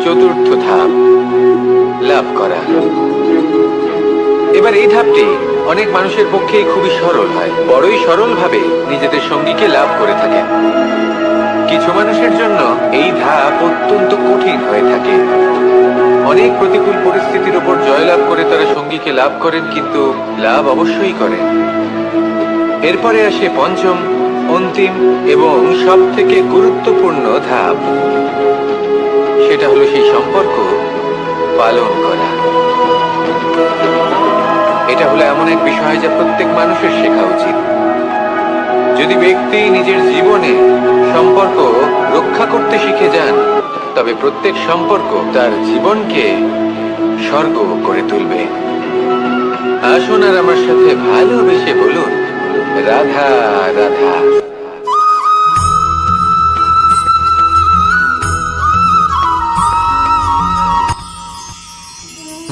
Speaker 1: চতুর্থ ধাপ, লাভ করা। এবার এই ধাপটি অনেক মানুষের পক্ষেই খুবই সরল হয়, বড়ই সরল ভাবে নিজেদের সঙ্গীকে লাভ করে থাকেন। কিছু মানুষের জন্য এই ধাপ অত্যন্ত কঠিন হয়ে থাকে। অনেক প্রতিকূল পরিস্থিতির উপর জয়লাভ করে তারা সঙ্গীকে লাভ করেন, কিন্তু লাভ অবশ্যই করেন। এরপরে আসে পঞ্চম, অন্তিম এবং সব থেকে গুরুত্বপূর্ণ ধাপ। সেটা হলো সেই সম্পর্ক পালন করা। এটা হলো এমন এক বিষয় যা প্রত্যেক মানুষের শেখা উচিত। যদি ব্যক্তি নিজের জীবনে সম্পর্ক রক্ষা করতে শিখে যান, তবে প্রত্যেক সম্পর্ক তার জীবনকে স্বর্গ করে তুলবে। আসুন আর আমার সাথে ভালোবেসে বলুন, রাধা রাধা।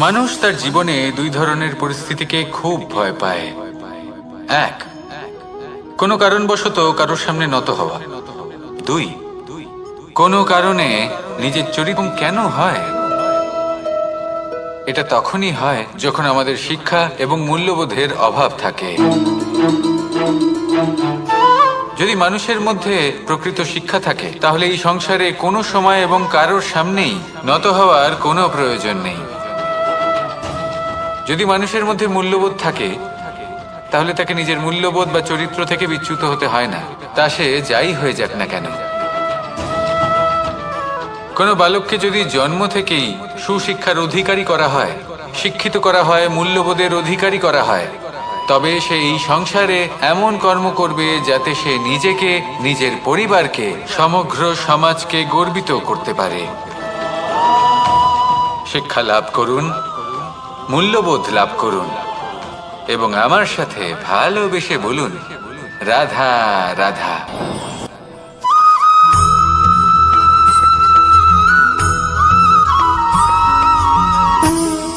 Speaker 1: মানুষ তার জীবনে দুই ধরনের পরিস্থিতিকে খুব ভয় পায়। এক, কোনো কারণবশত কারোর সামনে নত হওয়া। দুই, কোনো কারণে নিজের চরিত্র কেন হয়? এটা তখনই হয় যখন আমাদের শিক্ষা এবং মূল্যবোধের অভাব থাকে। যদি মানুষের মধ্যে প্রকৃত শিক্ষা থাকে, তাহলে এই সংসারে কোনো সময় এবং কারোর সামনেই নত হওয়ার কোনো প্রয়োজন নেই। যদি মানুষের মধ্যে মূল্যবোধ থাকে, তাহলে তাকে নিজের মূল্যবোধ বা চরিত্র থেকে বিচ্যুত হতে হয় না, তা সে যাই হয়ে যাক না কেন। কোনো বালককে যদি জন্ম থেকেই সুশিক্ষার অধিকারী করা হয়, শিক্ষিত করা হয়, মূল্যবোধের অধিকারী করা হয়, তবে সে এই সংসারে এমন কর্ম করবে যাতে সে নিজেকে, নিজের পরিবারকে, সমগ্র সমাজকে গর্বিত করতে পারে। শিক্ষা লাভ করুন, মূল্যবোধ লাভ করুন এবং আমার সাথে ভালোবেসে বলুন, রাধা রাধা।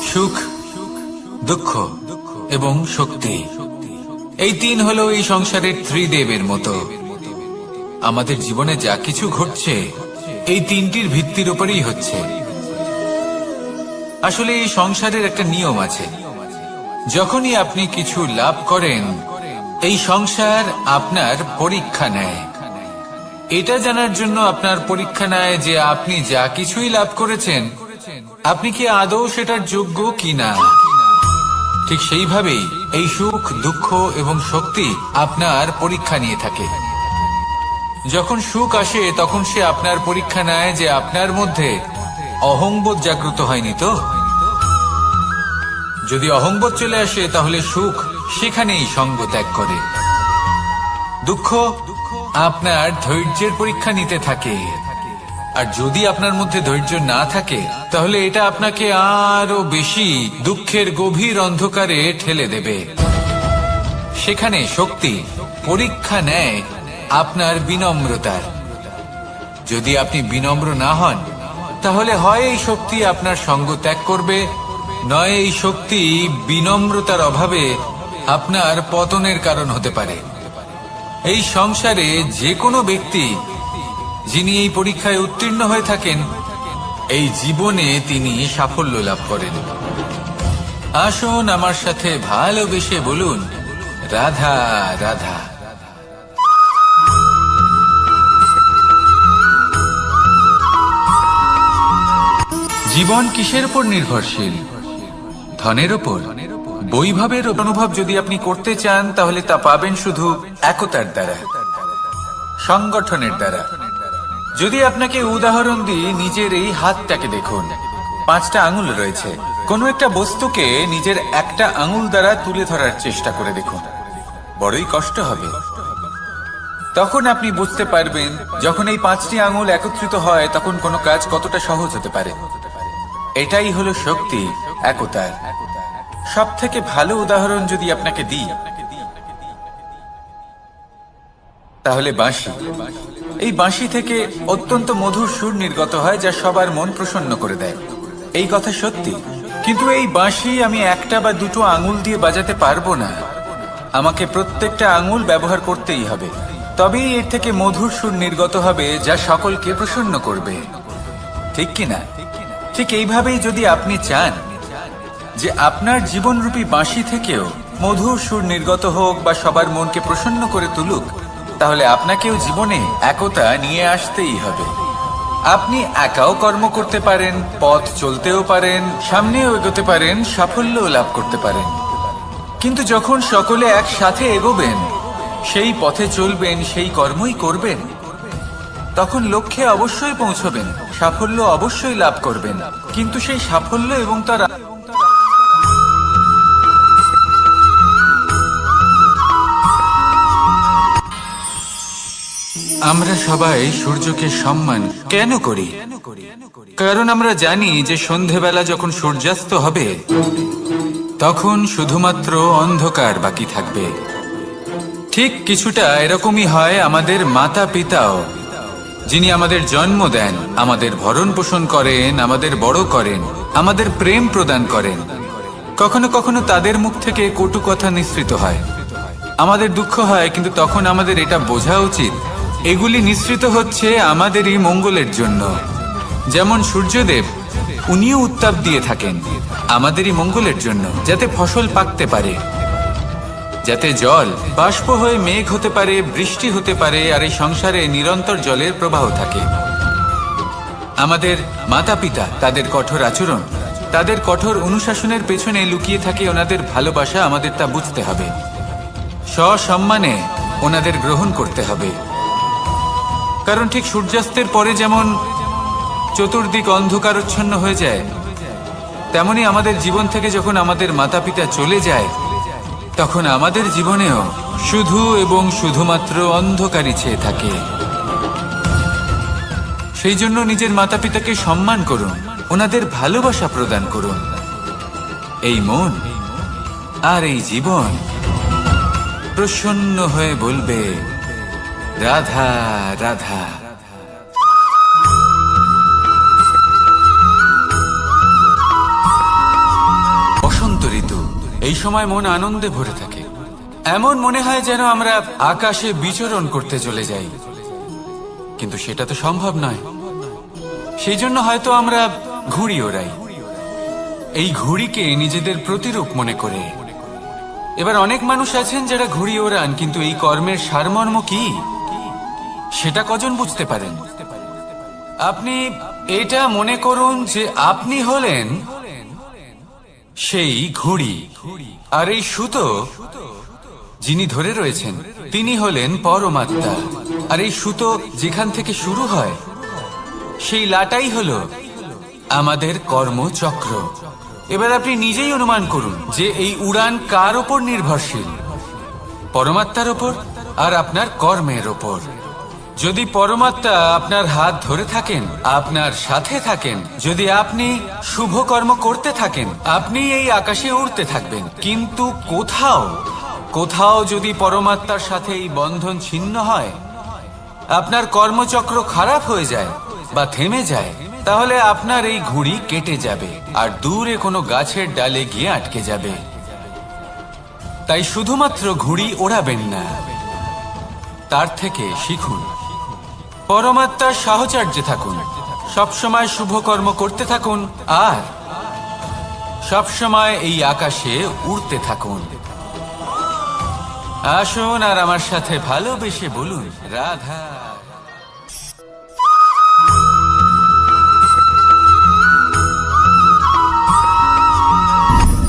Speaker 1: সুখ, দুঃখ এবং শক্তি, এই তিন হলো এই সংসারের ত্রিদেবের মতো। আমাদের জীবনে যা কিছু ঘটছে এই তিনটির ভিত্তির উপরেই হচ্ছে। আসলে এই সংসারের একটা নিয়ম আছে, যখনই আপনি কিছু লাভ করেন, এই সংসার আপনার পরীক্ষা নেয়। এটা জানার জন্য আপনার পরীক্ষা নেয় যে আপনি যা কিছুই লাভ করেছেন, আপনি কি আদৌ সেটার যোগ্য কিনা। ঠিক সেইভাবেই এই সুখ, দুঃখ এবং শক্তি আপনার পরীক্ষা নিয়ে থাকে। যখন সুখ আসে, তখন সে আপনার পরীক্ষা নেয় যে আপনার মধ্যে অহংবোধ জাগ্রত হয়নি তো। যদি অহংবোধ চলে আসে, তাহলে সুখ সেখানেই সঙ্গ ত্যাগ করে। দুঃখ আপনার ধৈর্যের পরীক্ষা নিতে থাকে, আর যদি আপনার মধ্যে ধৈর্য না থাকে, তাহলে এটা আপনাকে আরো বেশি দুঃখের গভীর অন্ধকারে ঠেলে দেবে। সেখানে শক্তি পরীক্ষা নেয় আপনার বিনম্রতার। যদি আপনি বিনম্র না হন, তাহলে হয় এই শক্তি আপনার সঙ্গ ত্যাগ করবে, নয় এই শক্তি বিনম্রতার অভাবে আপনার পতনের কারণ হতে পারে। এই সংসারে যে কোনো ব্যক্তি যিনি এই পরীক্ষায় উত্তীর্ণ হয়ে থাকেন, এই জীবনে তিনি সাফল্য লাভ করেন। আসুন আমার সাথে ভালোবেসে বলুন, রাধা রাধা। জীবন কিসের উপর নির্ভরশীল? ধনের উপর, বৈভবের অনুভব যদি আপনি করতে চান, তাহলে তা পাবেন শুধু একতার দ্বারা।
Speaker 2: সংগঠনের দ্বারা। যদি আপনাকে উদাহরণ দিই, নিজের এই হাতটাকে দেখুন, 5টা আঙুল রয়েছে। কোনো একটা বস্তুকে নিজের একটা আঙুল দ্বারা তুলে ধরার চেষ্টা করে দেখুন, বড়ই কষ্ট হবে। তখন আপনি বুঝতে পারবেন যখন এই 5টি আঙুল একত্রিত হয় তখন কোনো কাজ কতটা সহজ হতে পারে। এটাই হলো শক্তি একতার। সব থেকে ভালো উদাহরণ যদি আপনাকে দিই তাহলে বাঁশি। এই বাঁশি থেকে অত্যন্ত মধুর সুর নির্গত হয় যা সবার মন প্রসন্ন করে দেয়। এই কথা সত্যি, কিন্তু এই বাঁশি আমি একটা বা দুটো আঙুল দিয়ে বাজাতে পারবো না। আমাকে প্রত্যেকটা আঙুল ব্যবহার করতেই হবে, তবেই এর থেকে মধুর সুর নির্গত হবে যা সকলকে প্রসন্ন করবে, ঠিক কিনা? ঠিক এইভাবেই যদি আপনি চান যে আপনার জীবনরূপী বাঁশি থেকেও মধুর সুর নির্গত হোক বা সবার মনকে প্রসন্ন করে তুলুক, তাহলে আপনাকেও জীবনে একতা নিয়ে আসতেই হবে। আপনি একাও কর্ম করতে পারেন, পথ চলতেও পারেন, সামনেও এগোতে পারেন, সাফল্যও লাভ করতে পারেন। কিন্তু যখন সকলে একসাথে এগোবেন, সেই পথে চলবেন, সেই কর্মই করবেন, তখন লক্ষ্যে অবশ্যই পৌঁছবেন, সাফল্য অবশ্যই লাভ করবেন। কিন্তু সেই সাফল্য এবং তার আমরা সবাই সূর্যকে সম্মান কেন করি? কারণ আমরা জানি যে সন্ধেবেলা যখন সূর্যাস্ত হবে তখন শুধুমাত্র অন্ধকার বাকি থাকবে। ঠিক কিছুটা এরকমই হয় আমাদের মাতা পিতাও, যিনি আমাদের জন্ম দেন, আমাদের ভরণ পোষণ করেন, আমাদের বড় করেন, আমাদের প্রেম প্রদান করেন। কখনো কখনো তাদের মুখ থেকে কটু কথা নিঃসৃত হয়, আমাদের দুঃখ হয়, কিন্তু তখন আমাদের এটা বোঝা উচিত এগুলি নিঃসৃত হচ্ছে আমাদেরই মঙ্গলের জন্য। যেমন সূর্যদেব, উনিও উত্তাপ দিয়ে থাকেন আমাদেরই মঙ্গলের জন্য, যাতে ফসল পাকতে পারে, যাতে জল বাষ্প হয়ে মেঘ হতে পারে, বৃষ্টি হতে পারে, আর এই সংসারে নিরন্তর জলের প্রবাহ থাকে। আমাদের মাতা পিতা, তাদের কঠোর আচরণ, তাদের কঠোর অনুশাসনের পেছনে লুকিয়ে থাকে ওনাদের ভালোবাসা। আমাদের তা বুঝতে হবে, সসম্মানে ওনাদের গ্রহণ করতে হবে। কারণ ঠিক সূর্যাস্তের পরে যেমন চতুর্দিক অন্ধকারচ্ছন্ন হয়ে যায়, তেমনি আমাদের জীবন থেকে যখন আমাদের মাতা পিতা চলে যায় তখন আমাদের জীবনেও শুধু এবং শুধুমাত্র অন্ধকারই ছেয়ে থাকে। সেই জন্য নিজের মাতা পিতাকে সম্মান করুন, ওনাদের ভালোবাসা প্রদান করুন। এই মন আর এই জীবন প্রসন্ন হয়ে বলবে রাধা রাধা। বসন্ত ঋতু, এই সময় মন আনন্দে ভরে থাকে। এমন মনে হয় যেন আমরা আকাশে বিচরণ করতে চলে যাই, কিন্তু সেটা তো সম্ভব নয়। সেই জন্য হয়তো আমরা ঘুড়ি ওড়াই, এই ঘুড়িকে নিজেদের প্রতিরূপ মনে করে। এবার অনেক মানুষ আছেন যারা ঘুড়ি ওড়ান, কিন্তু এই কর্মের সারমর্ম কি সেটা কজন বুঝতে পারেন? আপনি এটা মনে করুন যে আপনি হলেন সেই ঘুড়ি, আর এই সুতো যিনি ধরে রয়েছেন তিনি হলেন পরমাত্মা। আর এই সুতো যেখান থেকে শুরু হয় সেই লাটাই হলো আমাদের কর্মচক্র। এবার আপনি নিজেই অনুমান করুন যে এই উড়ান কার ওপর নির্ভরশীল? পরমাত্মার ওপর আর আপনার কর্মের ওপর। যদি পরমাত্মা আপনার হাত ধরে থাকেন, আপনার সাথে থাকেন, যদি আপনি শুভ কর্ম করতে থাকেন, আপনি এই আকাশে উড়তে থাকবেন। কিন্তু কোথাও কোথাও যদি পরমাত্মার সাথে এই বন্ধন ছিন্ন হয়, আপনার কর্মচক্র খারাপ হয়ে যায় বা থেমে যায়, তাহলে আপনার এই ঘুড়ি কেটে যাবে আর দূরে কোনো গাছের ডালে গিয়ে আটকে যাবে। তাই শুধুমাত্র ঘুড়ি ওড়াবেন না, তার থেকে শিখুন, পরমাত্মার সাহচর্যে থাকুন, সবসময় শুভ কর্ম করতে থাকুন আর সবসময় এই আকাশে উড়তে থাকুন। আসুন আর আমার সাথে ভালোবেসে বলুন রাধা।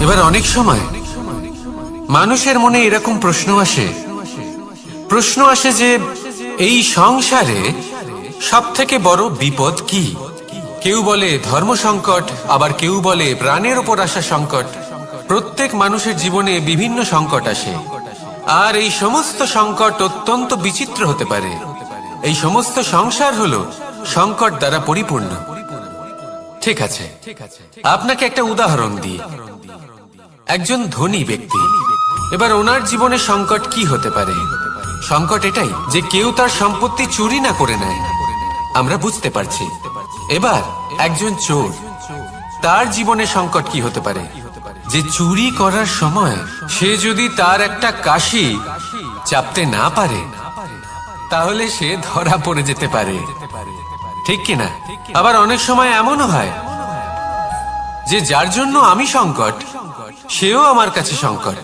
Speaker 3: এবার অনেক সময় মানুষের মনে এরকম প্রশ্ন আসে যে এই সংসারে সব থেকে বড় বিপদ কি? কেউ বলে ধর্ম সংকট, আবার কেউ বলে প্রাণের ওপর আসা সংকট। প্রত্যেক মানুষের জীবনে বিভিন্ন সংকট আসে, আর এই সমস্ত সংকট অত্যন্ত বিচিত্র হতে পারে। এই সমস্ত সংসার হলো সংকট দ্বারা পরিপূর্ণ। ঠিক আছে, আপনাকে একটা উদাহরণ দিই। একজন ধনী ব্যক্তি, এবার ওনার জীবনে সংকট কি হতে পারে? সংকট এটাই যে কেউ তার সম্পত্তি চুরি না করে নেয়, আমরা বুঝতে পারছি। এবার একজন চোর, তার জীবনে সংকট কি হতে পারে? যে চুরি করার সময় সে যদি তার একটা কাশি চাপতে না পারে, তাহলে সে ধরা পড়ে যেতে পারে, ঠিক কিনা? আবার অনেক সময় এমনও হয় যে যার জন্য আমি সংকট, সেও আমার কাছে সংকট।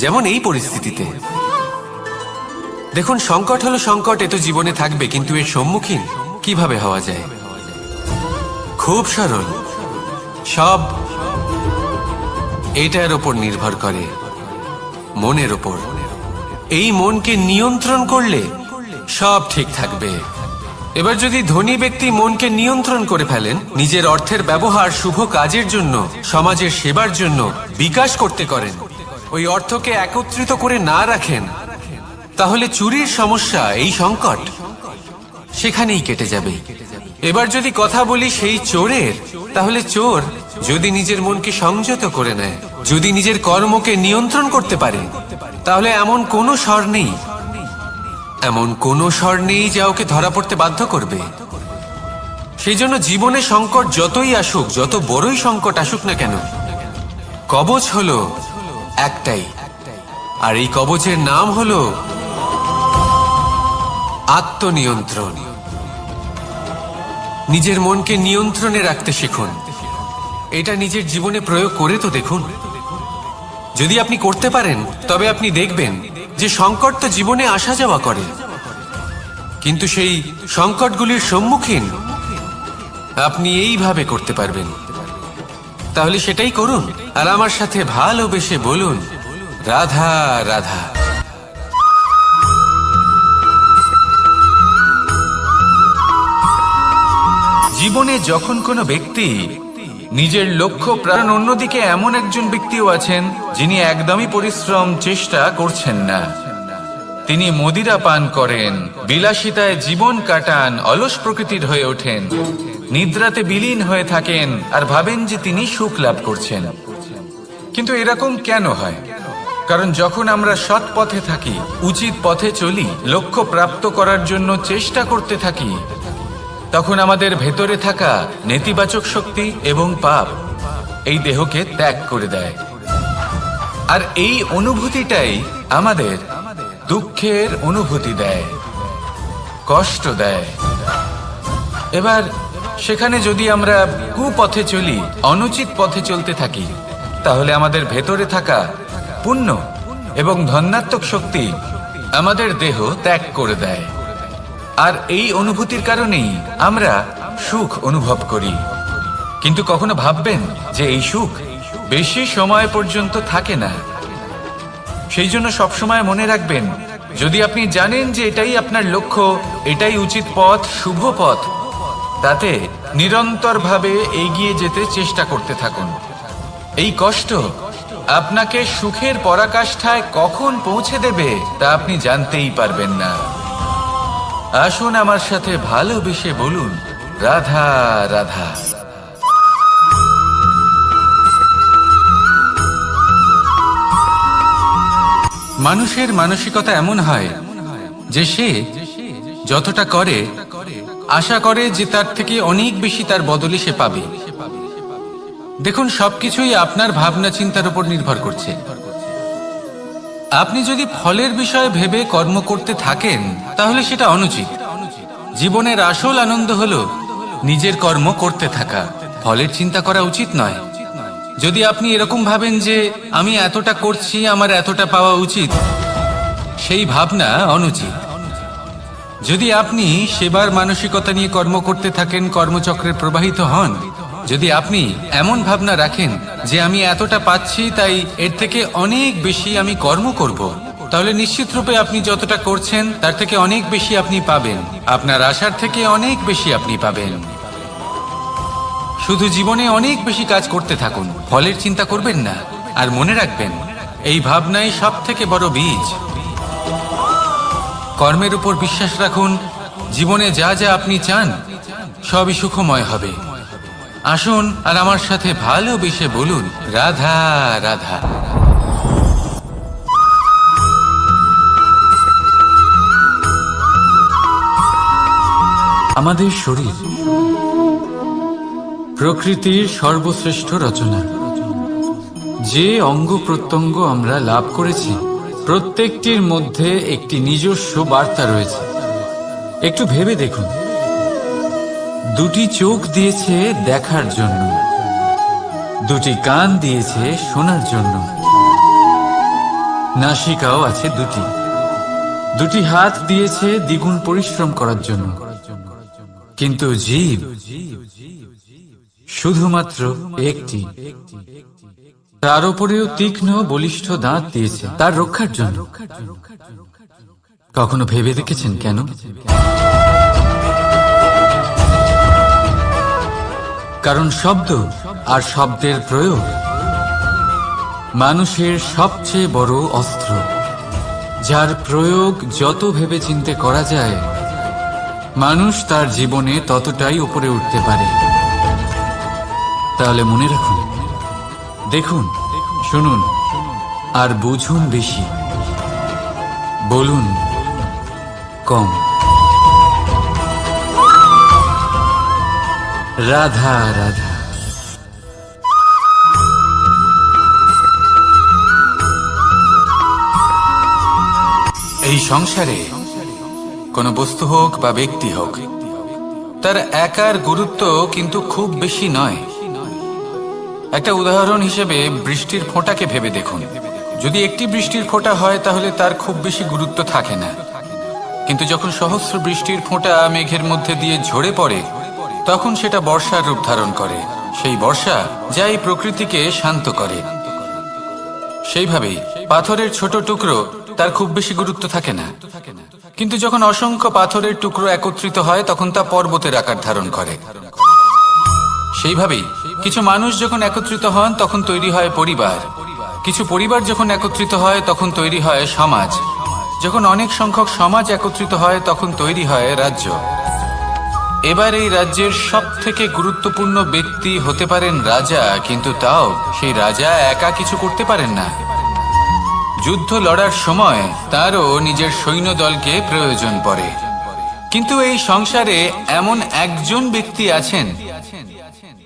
Speaker 3: যেমন এই পরিস্থিতিতে দেখুন, সংকট হলো সংকট, এ তো জীবনে থাকবে, কিন্তু এর সম্মুখীন কিভাবে হওয়া যায়? খুব সরল। সব এটার ওপর নির্ভর করে, মনের ওপর। এই মনকে নিয়ন্ত্রণ করলে সব ঠিক থাকবে। এবার যদি ধনী ব্যক্তি মনকে নিয়ন্ত্রণ করে ফেলেন, নিজের অর্থের ব্যবহার শুভ কাজের জন্য, সমাজের সেবার জন্য বিকাশ করতে করেন, ওই অর্থকে একত্রিত করে না রাখেন, তাহলে চুরির সমস্যা, এই সংকট সেখানেই কেটে যাবে। এবার যদি কথা বলি সেই চোরের, তাহলে চোর যদি নিজের মনকে সংযত করে নেয়, যদি নিজের কর্মকে নিয়ন্ত্রণ করতে পারে, তাহলে এমন কোনো স্বর নেই, এমন কোনো স্বর নেই যা ওকে ধরা পড়তে বাধ্য করবে। সেই জন্য জীবনে সংকট যতই আসুক, যত বড়ই সংকট আসুক না কেন, কবচ হলো একটাই, আর এই কবচের নাম হলো আত্মনিয়ন্ত্রণ। নিজের মনকে নিয়ন্ত্রণে রাখতে শিখুন। এটা নিজের জীবনে প্রয়োগ করে তো দেখুন। যদি আপনি করতে পারেন, তবে আপনি দেখবেন যে সংকট তো জীবনে আসা যাওয়া করে, কিন্তু সেই সংকটগুলির সম্মুখীন আপনি এইভাবে করতে পারবেন। তাহলে সেটাই করুন, আর আমার সাথে ভালোবেসে বলুন, রাধা রাধা।
Speaker 1: জীবনে যখন কোনো ব্যক্তি নিজের লক্ষ্য প্রাণ, অন্যদিকে এমন একজন ব্যক্তিও আছেন যিনি একদমই পরিশ্রম চেষ্টা করছেন না। তিনি মদিরা পান করেন, বিলাসিতায় জীবন কাটান, অলস প্রকৃতির হয়ে ওঠেন, নিদ্রাতে বিলীন হয়ে থাকেন, আর ভাবেন যে তিনি সুখ লাভ করছেন। কিন্তু এরকম কেন হয়? কারণ যখন আমরা সৎ পথে থাকি, উচিত পথে চলি, লক্ষ্য প্রাপ্ত করার জন্য চেষ্টা করতে থাকি, তখন আমাদের ভেতরে থাকা নেতিবাচক শক্তি এবং পাপ এই দেহকে ত্যাগ করে দেয়। আর এই অনুভূতিটাই আমাদের দুঃখের অনুভূতি দেয়, কষ্ট দেয়। এবার সেখানে যদি আমরা কুপথে চলি, অনুচিত পথে চলতে থাকি, তাহলে আমাদের ভেতরে থাকা পুণ্য এবং ধনাত্মক শক্তি আমাদের দেহ ত্যাগ করে দেয়। আর এই অনুভূতির কারণেই আমরা সুখ অনুভব করি। কিন্তু কখনো ভাববেন যে এই সুখ বেশি সময় পর্যন্ত থাকে না। সেই জন্য সবসময় মনে রাখবেন, যদি আপনি জানেন যে এটাই আপনার লক্ষ্য, এটাই উচিত পথ, শুভ পথ, তাতে নিরন্তরভাবে এগিয়ে যেতে চেষ্টা করতে থাকুন। এই কষ্ট আপনাকে সুখের পরাকাষ্ঠায় কখন পৌঁছে দেবে তা আপনি জানতেই পারবেন না। আসুন আমার সাথে ভালোবেসে বলুন, রাধা রাধা। মানুষের মানসিকতা এমন হয় যে সে যতটা করে আশা করে যে তার থেকে অনেক বেশি তার বদলে সে পাবে। দেখুন, সবকিছুই আপনার ভাবনা চিন্তার উপর নির্ভর করছে। আপনি যদি ফলের বিষয়ে ভেবে কর্ম করতে থাকেন, তাহলে সেটা অনুচিত। জীবনের আসল আনন্দ হলো নিজের কর্ম করতে থাকা, ফলের চিন্তা করা উচিত নয়। যদি আপনি এরকম ভাবেন যে আমি এতটা করছি, আমার এতটা পাওয়া উচিত, সেই ভাবনা অনুচিত। যদি আপনি সেবার মানসিকতা নিয়ে কর্ম করতে থাকেন, কর্মচক্রে প্রবাহিত হন, যদি আপনি এমন ভাবনা রাখেন যে আমি এতটা পাচ্ছি, তাই এর থেকে অনেক বেশি আমি কর্ম করব,
Speaker 3: তাহলে নিশ্চিত রূপে আপনি যতটা করছেন তার থেকে অনেক বেশি আপনি পাবেন। আপনার আশার থেকে অনেক বেশি আপনি পাবেন। শুধু জীবনে অনেক বেশি কাজ করতে থাকুন, ফলের চিন্তা করবেন না। আর মনে রাখবেন, এই ভাবনাই সব থেকে বড় বীজ। কর্মের উপর বিশ্বাস রাখুন। জীবনে যা যা আপনি চান সবই সুখময় হবে। আসুন আর আমার সাথে ভালোবেসে বলুন, রাধা রাধা।
Speaker 1: আমাদের শরীর প্রকৃতির সর্বশ্রেষ্ঠ রচনা। যে অঙ্গ প্রত্যঙ্গ আমরা লাভ করেছি প্রত্যেকটির মধ্যে একটি নিজস্ব বার্তা রয়েছে। একটু ভেবে দেখুন, দুটি চোখ দিয়েছে দেখার জন্য, দুটি কান দিয়েছে শোনার জন্য, নাসিকাও আছে দুটি, দুটি হাত দিয়েছে দ্বিগুণ পরিশ্রম করার জন্য। কিন্তু জীব শুধুমাত্র একটি। তার উপরেও তীক্ষ্ণ বলিষ্ঠ দাঁত দিয়েছে তার রক্ষার জন্য। কখনো ভেবে দেখেছেন কেন? কারণ শব্দ আর শব্দের প্রয়োগ মানুষের সবচেয়ে বড় অস্ত্র, যার প্রয়োগ যত ভেবেচিন্তে করা যায় মানুষ তার জীবনে ততটাই উপরে উঠতে পারে। তাহলে মনে রাখুন, দেখুন, শুনুন আর বুঝুন বেশি, বলুন কম। রাধা রাধা।
Speaker 2: এই সংসারে কোনো বস্তু হোক বা ব্যক্তি হোক, তার একার গুরুত্ব কিন্তু খুব বেশি নয়। একটা উদাহরণ হিসেবে বৃষ্টির ফোঁটাকে ভেবে দেখুন। যদি একটি বৃষ্টির ফোঁটা হয় তাহলে তার খুব বেশি গুরুত্ব থাকে না, কিন্তু যখন সহস্র বৃষ্টির ফোঁটা মেঘের মধ্যে দিয়ে ঝরে পড়ে তখন সেটা বর্ষার রূপ ধারণ করে। সেই বর্ষা যা এই প্রকৃতিকে শান্ত করে। সেইভাবেই পাথরের ছোট টুকরো, তার খুব বেশি গুরুত্ব থাকে না, কিন্তু যখন অসংখ্য পাথরের টুকরো একত্রিত হয় তখন তা পর্বতের আকার ধারণ করে। সেইভাবেই কিছু মানুষ যখন একত্রিত হন তখন তৈরি হয় পরিবার, কিছু পরিবার যখন একত্রিত হয় তখন তৈরি হয় সমাজ, যখন অনেক সংখ্যক সমাজ একত্রিত হয় তখন তৈরি হয় রাজ্য। এবার এই রাজ্যের সব থেকে গুরুত্বপূর্ণ ব্যক্তি হতে পারেন রাজা, কিন্তু তাও সেই রাজা একা কিছু করতে পারেন না। যুদ্ধ লড়ার সময় তারও নিজের সৈন্যদলকে প্রয়োজন পড়ে। কিন্তু এই সংসারে এমন একজন ব্যক্তি আছেন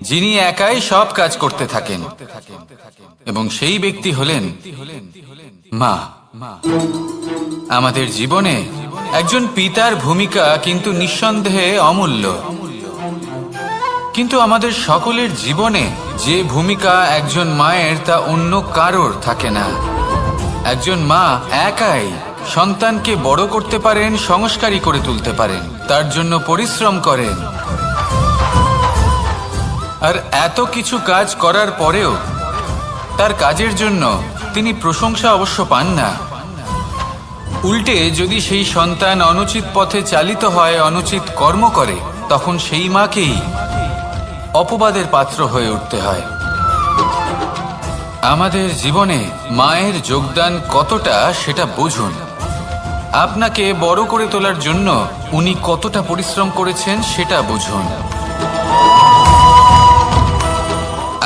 Speaker 2: যিনি একাই সব কাজ করতে থাকেন, এবং সেই ব্যক্তি হলেন মা। আমাদের জীবনে একজন পিতার ভূমিকা কিন্তু নিঃসন্দেহে অমূল্য, কিন্তু আমাদের সকলের জীবনে যে ভূমিকা একজন মায়ের তা অন্য কারোর থাকে না। একজন মা একাই সন্তানকে বড় করতে পারেন, সংস্কারী করে তুলতে পারেন, তার জন্য পরিশ্রম করেন। আর এত কিছু কাজ করার পরেও তার কাজের জন্য তিনি প্রশংসা অবশ্য পান না। উল্টে যদি সেই সন্তান অনুচিত পথে চালিত হয়, অনুচিত কর্ম করে, তখন সেই মাকেই অপবাদের পাত্র হয়ে উঠতে হয়। আমাদের জীবনে মায়ের যোগদান কতটা সেটা বুঝুন। আপনাকে বড় করে তোলার জন্য উনি কতটা পরিশ্রম করেছেন সেটা বুঝুন।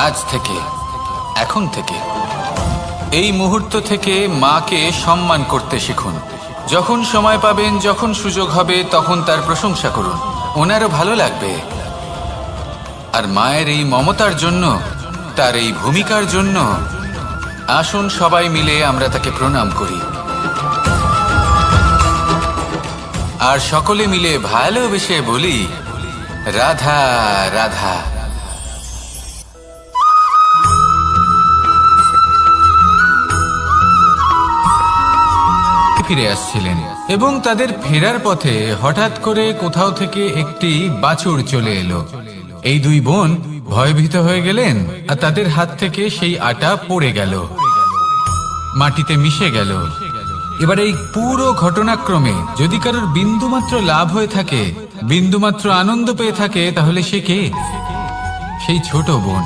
Speaker 2: আজ থেকে, এখন থেকে, এই মুহূর্ত থেকে মাকে সম্মান করতে শিখুন। যখন সময় পাবেন, যখন সুযোগ হবে, তখন তার প্রশংসা করুন, ওনারও ভালো লাগবে। আর মায়ের এই মমতার জন্য, তার এই ভূমিকার জন্য আসুন সবাই মিলে আমরা তাকে প্রণাম করি, আর সকলে মিলে ভালোবেসে বলি, রাধা রাধা। ফিরে আসছিলেন এবং তাদের ফেরার পথে হঠাৎ করে কোথাও থেকে একটি বাছুর চলে এলো। এই দুই বোন ভয়ভীত হয়ে গেলেন, আর তাদের হাত থেকে সেই আটা পড়ে গেল, মাটিতে মিশে গেল।
Speaker 1: এবার এই পুরো ঘটনাক্রমে যদি কারোর বিন্দুমাত্র লাভ হয়ে থাকে, বিন্দুমাত্র আনন্দ পেয়ে থাকে, তাহলে সে কে? সেই ছোট বোন,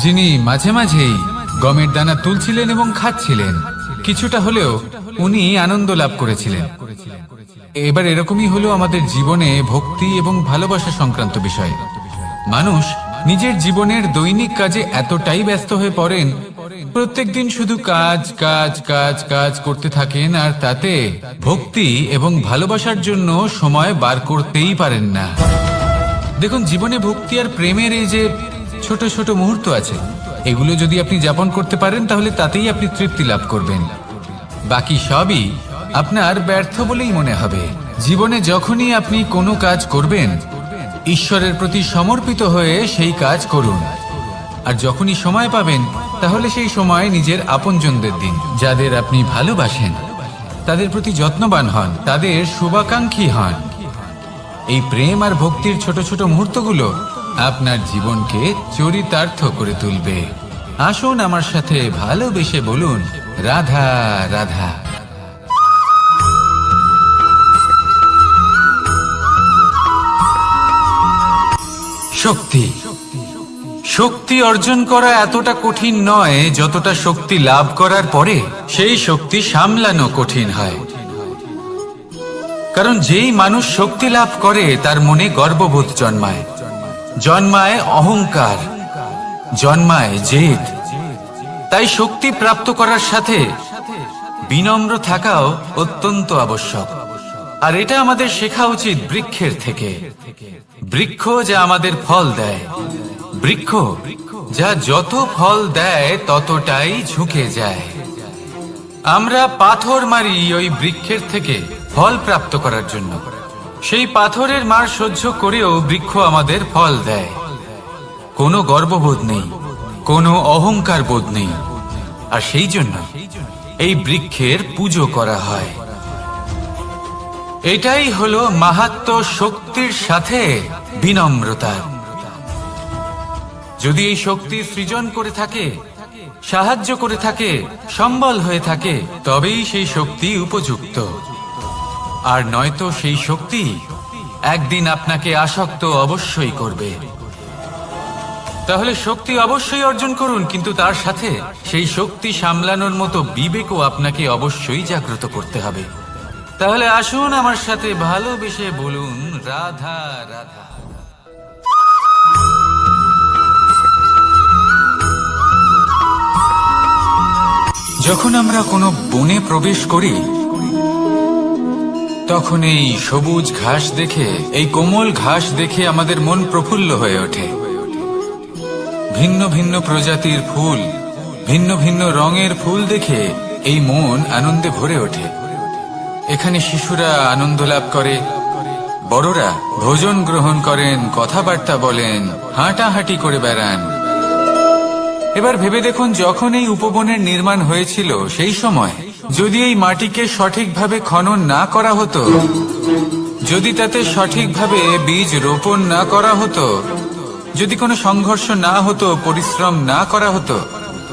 Speaker 1: যিনি মাঝে মাঝেই গমের দানা তুলছিলেন এবং খাচ্ছিলেন। কিছুটা হলেও উনি আনন্দ লাভ করেছিলেন। এবার এরকমই হলো আমাদের জীবনে ভক্তি এবং ভালোবাসা সংক্রান্ত বিষয়। মানুষ নিজের জীবনের দৈনিক কাজে এতটাই ব্যস্ত হয়ে পড়েন, প্রত্যেকদিন শুধু কাজ কাজ কাজ কাজ করতে থাকেন, আর তাতে ভক্তি এবং ভালোবাসার জন্য সময় বার করতেই পারেন না। দেখুন, জীবনে ভক্তি আর প্রেমের এই যে ছোট ছোট মুহূর্ত আছে, এগুলো যদি আপনি যাপন করতে পারেন তাহলে তাতেই আপনি তৃপ্তি লাভ করবেন। বাকি সবই আপনার ব্যর্থ বলেই মনে হবে। জীবনে যখনই আপনি কোনো কাজ করবেন, ঈশ্বরের প্রতি সমর্পিত হয়ে সেই কাজ করুন। আর যখনই সময় পাবেন, তাহলে সেই সময় নিজের আপনজনদের দিন। যাদের আপনি ভালোবাসেন তাদের প্রতি যত্নবান হন, তাদের শুভাকাঙ্ক্ষী হন। এই প্রেম আর ভক্তির ছোট ছোট মুহূর্তগুলো আপনার জীবনকে চরিতার্থ করে তুলবে। আসুন আমার সাথে ভালোবেসে বলুন, রাধা রাধা। শক্তি শক্তি অর্জন করা এতটা কঠিন নয় যতটা শক্তি লাভ করার পরে সেই শক্তি সামলানো কঠিন হয়। কারণ যেই মানুষ শক্তি লাভ করে তার মনে গর্ববোধ জন্মায়, জন্মায় অহংকার, জন্মায় জেদ। তাই শক্তি প্রাপ্ত করার সাথে বিনম্র থাকাও অত্যন্ত আবশ্যক। আর এটা আমাদের শেখা উচিত বৃক্ষের থেকে। বৃক্ষ যা আমাদের ফল দেয়, বৃক্ষ যা যত ফল দেয় ততটাই ঝুঁকে যায়। আমরা পাথর মারি ওই বৃক্ষের থেকে ফল প্রাপ্ত করার জন্য। সেই পাথরের মার সহ্য করেও বৃক্ষ আমাদের ফল দেয়। কোনো গর্ববোধ নেই, কোনো অহংকার বোধ নেই। আর সেই জন্য এই বৃক্ষের পুজো করা হয়। এটাই হলো মাহাত্ম্য শক্তির সাথে বিনম্রতা। যদি এই শক্তি সৃজন করে থাকে, সাহায্য করে থাকে, সম্বল হয়ে থাকে, তবেই সেই শক্তি উপযুক্ত। আর নয়তো সেই শক্তি একদিন আপনাকে আসক্ত অবশ্যই করবে। তাহলে শক্তি অবশ্যই অর্জন করুন, কিন্তু তার সাথে সেই শক্তি সামলানোর মতো বিবেকও আপনাকে অবশ্যই জাগ্রত করতে হবে। তাহলে আসুন আমার সাথে ভালোবেসে বলুন, রাধা রাধা। যখন আমরা কোনো বনে প্রবেশ করি, তখন এই সবুজ ঘাস দেখে, এই কোমল ঘাস দেখে আমাদের মন প্রফুল্ল হয়ে ওঠে। ভিন্ন ভিন্ন প্রজাতির ফুল, ভিন্ন ভিন্ন রঙের ফুল দেখে এই মন আনন্দে ভরে ওঠে। এখানে শিশুরা আনন্দ লাভ করে, বড়রা ভোজন গ্রহণ করেন, কথাবার্তা বলেন, হাঁটাহাঁটি করে বেড়ান। এবার ভেবে দেখুন, যখন এই উপবনের নির্মাণ হয়েছিল সেই সময় যদি এই মাটিকে সঠিকভাবে খনন না করা হতো, যদি তাতে সঠিকভাবে বীজ রোপণ না করা হতো, যদি কোনো সংঘর্ষ না হতো, পরিশ্রম না করা হতো,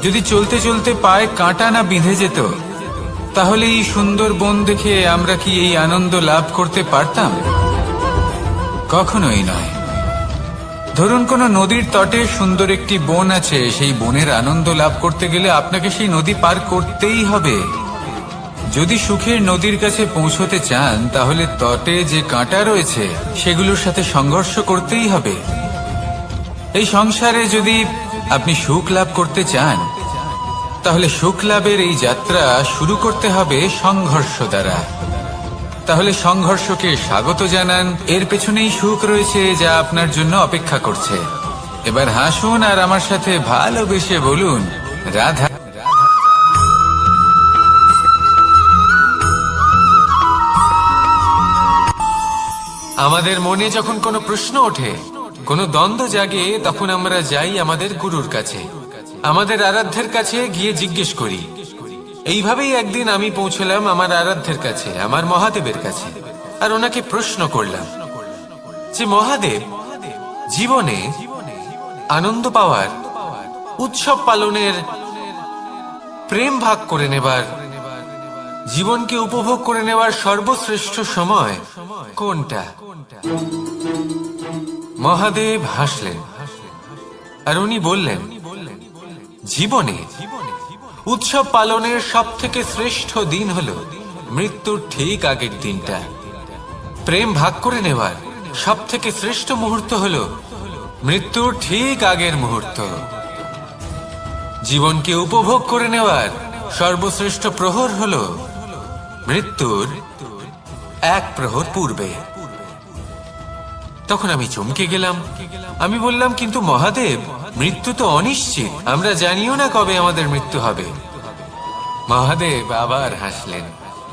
Speaker 1: যদি চলতে চলতে পায়ে কাঁটা না বিঁধে যেত, তাহলে এই সুন্দর বন দেখে আমরা কি এই আনন্দ লাভ করতে পারতাম? কখনোই নয়। ধরুন কোনো নদীর তটে সুন্দর একটি বন আছে, সেই বনের আনন্দ লাভ করতে গেলে আপনাকে সেই নদী পার করতেই হবে। যদি সুখের নদীর কাছে পৌঁছতে চান, তাহলে তটে যে কাঁটা রয়েছে সেগুলোর সাথে সংঘর্ষ করতেই হবে। এই সংসারে যদি আপনি সুখ লাভ করতে চান, তাহলে সুখ লাভের এই যাত্রা শুরু করতে হবে সংঘর্ষ দ্বারা। তাহলে সংঘর্ষকে স্বাগত জানান, এর পেছনেই সুখ রয়েছে যা আপনার জন্য অপেক্ষা করছে। এবার হাসুন আর আমার সাথে ভালোবেসে বলুন, রাধা।
Speaker 3: আমাদের মনে যখন কোনো প্রশ্ন ওঠে, কোনো দ্বন্দ্ব জাগে, তখন আমরা যাই আমাদের গুরুর কাছে, আমাদের আরাধ্যের কাছে গিয়ে জিজ্ঞেস করি। এইভাবেই একদিন আমি পৌঁছলাম আমার আরাধ্যের কাছে, আমার মহাদেবের কাছে, আর ওনাকে প্রশ্ন করলাম যে মহাদেব, জীবনে আনন্দ পাওয়ার, উৎসব পালনের, প্রেম ভাগ করে নেবার জীবনকে উপভোগ করে নেওয়ার সর্বশ্রেষ্ঠ সময় কোনটা? মহাদেব হাসলেন আর উনি বললেন, জীবনে উৎসব পালনের সব থেকে শ্রেষ্ঠ দিন হলো মৃত্যুর ঠিক আগের দিনটা। প্রেম ভাগ করে নেওয়ার সব থেকে শ্রেষ্ঠ মুহূর্ত হলো মৃত্যুর ঠিক আগের মুহূর্ত। জীবনকে উপভোগ করে নেওয়ার সর্বশ্রেষ্ঠ প্রহর হলো মৃত্যুর এক প্রহর পূর্বে। তখন আমি চমকে গেলাম। আমি বললাম, কিন্তু মহাদেব, মৃত্যু তো অনিশ্চিত, আমরা জানিও না কবে আমাদের মৃত্যু হবে। মহাদেব আবার হাসলেন।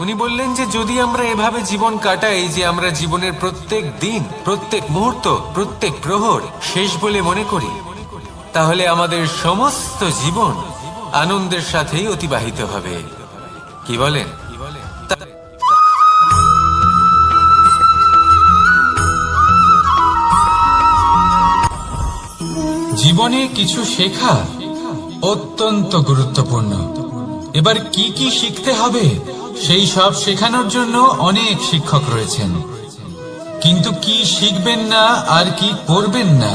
Speaker 3: উনি বললেন যে যদি আমরা এভাবে জীবন কাটাই যে আমরা জীবনের প্রত্যেক দিন, প্রত্যেক মুহূর্ত, প্রত্যেক প্রহর শেষ বলে মনে করি, তাহলে আমাদের সমস্ত জীবন আনন্দের সাথেই অতিবাহিত হবে। কি বলেন?
Speaker 1: জীবনে কিছু শেখা অত্যন্ত গুরুত্বপূর্ণ। এবার কি কি শিখতে হবে সেই সব শেখানোর জন্য অনেক শিক্ষক রয়েছেন, কিন্তু কি শিখবেন না আর কি করবেন না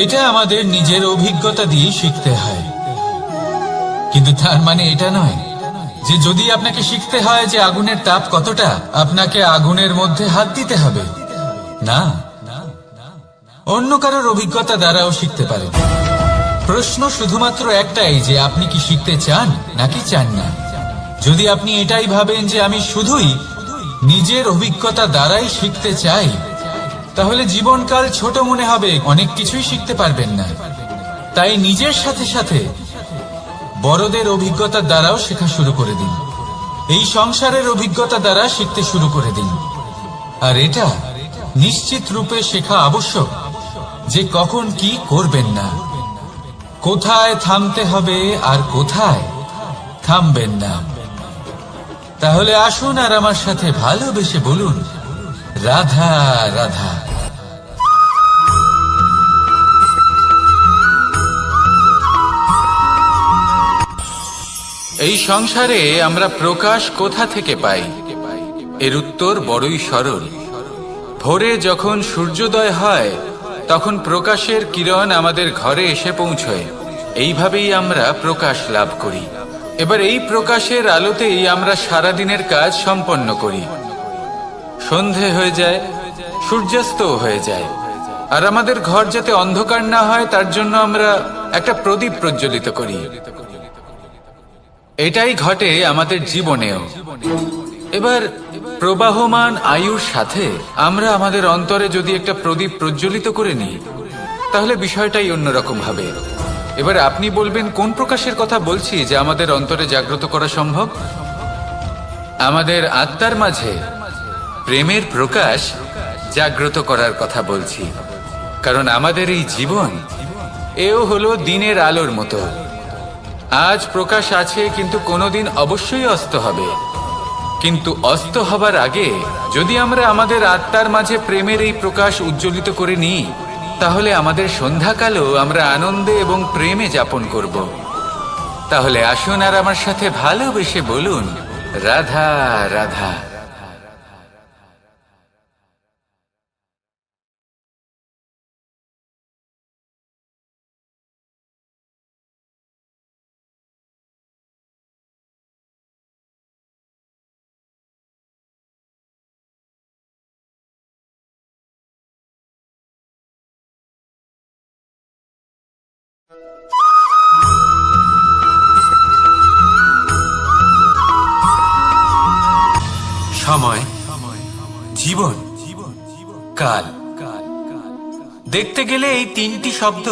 Speaker 1: এটা আমাদের নিজের অভিজ্ঞতা দিয়ে শিখতে হয়। কিন্তু তার মানে এটা নয় যে যদি আপনাকে শিখতে হয় যে আগুনের তাপ কতটা, আপনাকে আগুনের মধ্যে হাত দিতে হবে। না, অন্য কারোর অভিজ্ঞতা দ্বারাও শিখতে পারেন। প্রশ্ন শুধুমাত্র একটাই যে আপনি কি শিখতে চান নাকি চান না। যদি আপনি এটাই ভাবেন যে আমি শুধুই নিজের অভিজ্ঞতা দ্বারাই শিখতে চাই, তাহলে জীবনকাল ছোট মনে হবে, অনেক কিছুই শিখতে পারবেন না। তাই নিজের সাথে সাথে বড়দের অভিজ্ঞতা দ্বারাও শেখা শুরু করে দিন। এই সংসারের অভিজ্ঞতা দ্বারা শিখতে শুরু করে দিন। আর এটা নিশ্চিত রূপে শেখা আবশ্যক যে কখন কি করবেন না, কোথায় থামতে হবে আর কোথায় থামবেন না। তাহলে আসুন আর আমার সাথে ভালোবেসে বলুন, রাধা রাধা।
Speaker 2: এই সংসারে আমরা প্রকাশ কোথা থেকে পাই? এর উত্তর বড়ই সরল। ভোরে যখন সূর্যোদয় হয় তখন প্রকাশের কিরণ আমাদের ঘরে এসে পৌঁছয়। এইভাবেই আমরা প্রকাশ লাভ করি। এবার এই প্রকাশের আলোতেই আমরা সারাদিনের কাজ সম্পন্ন করি। সন্ধে হয়ে যায়, সূর্যাস্তও হয়ে যায়। আর আমাদের ঘর যাতে অন্ধকার না হয় তার জন্য আমরা একটা প্রদীপ প্রজ্বলিত করি। এটাই ঘটে আমাদের জীবনেও। এবার প্রবাহমান আয়ুর সাথে আমরা আমাদের অন্তরে যদি একটা প্রদীপ প্রজ্বলিত করে নিই, তাহলে বিষয়টাই অন্যরকম হবে। এবার আপনি বলবেন, কোন প্রকাশের কথা বলছি যে আমাদের অন্তরে জাগ্রত করা সম্ভব? আমাদের আত্মার মাঝে প্রেমের প্রকাশ জাগ্রত করার কথা বলছি। কারণ আমাদের এই জীবন এও হলো দিনের আলোর মতো। আজ প্রকাশ আছে, কিন্তু কোনোদিন অবশ্যই অস্ত হবে। কিন্তু অস্ত হবার আগে যদি আমরা আমাদের আত্মার মাঝে প্রেমের এই প্রকাশ উজ্জ্বলিত করে নিই, তাহলে আমাদের সন্ধ্যাকালও আমরা আনন্দে এবং প্রেমে যাপন করব। তাহলে আসুন আর আমার সাথে ভালোবেসে বলুন, রাধা রাধা।
Speaker 3: সময়, জীবন, কাল। দেখতে গেলে এই তিনটি শব্দ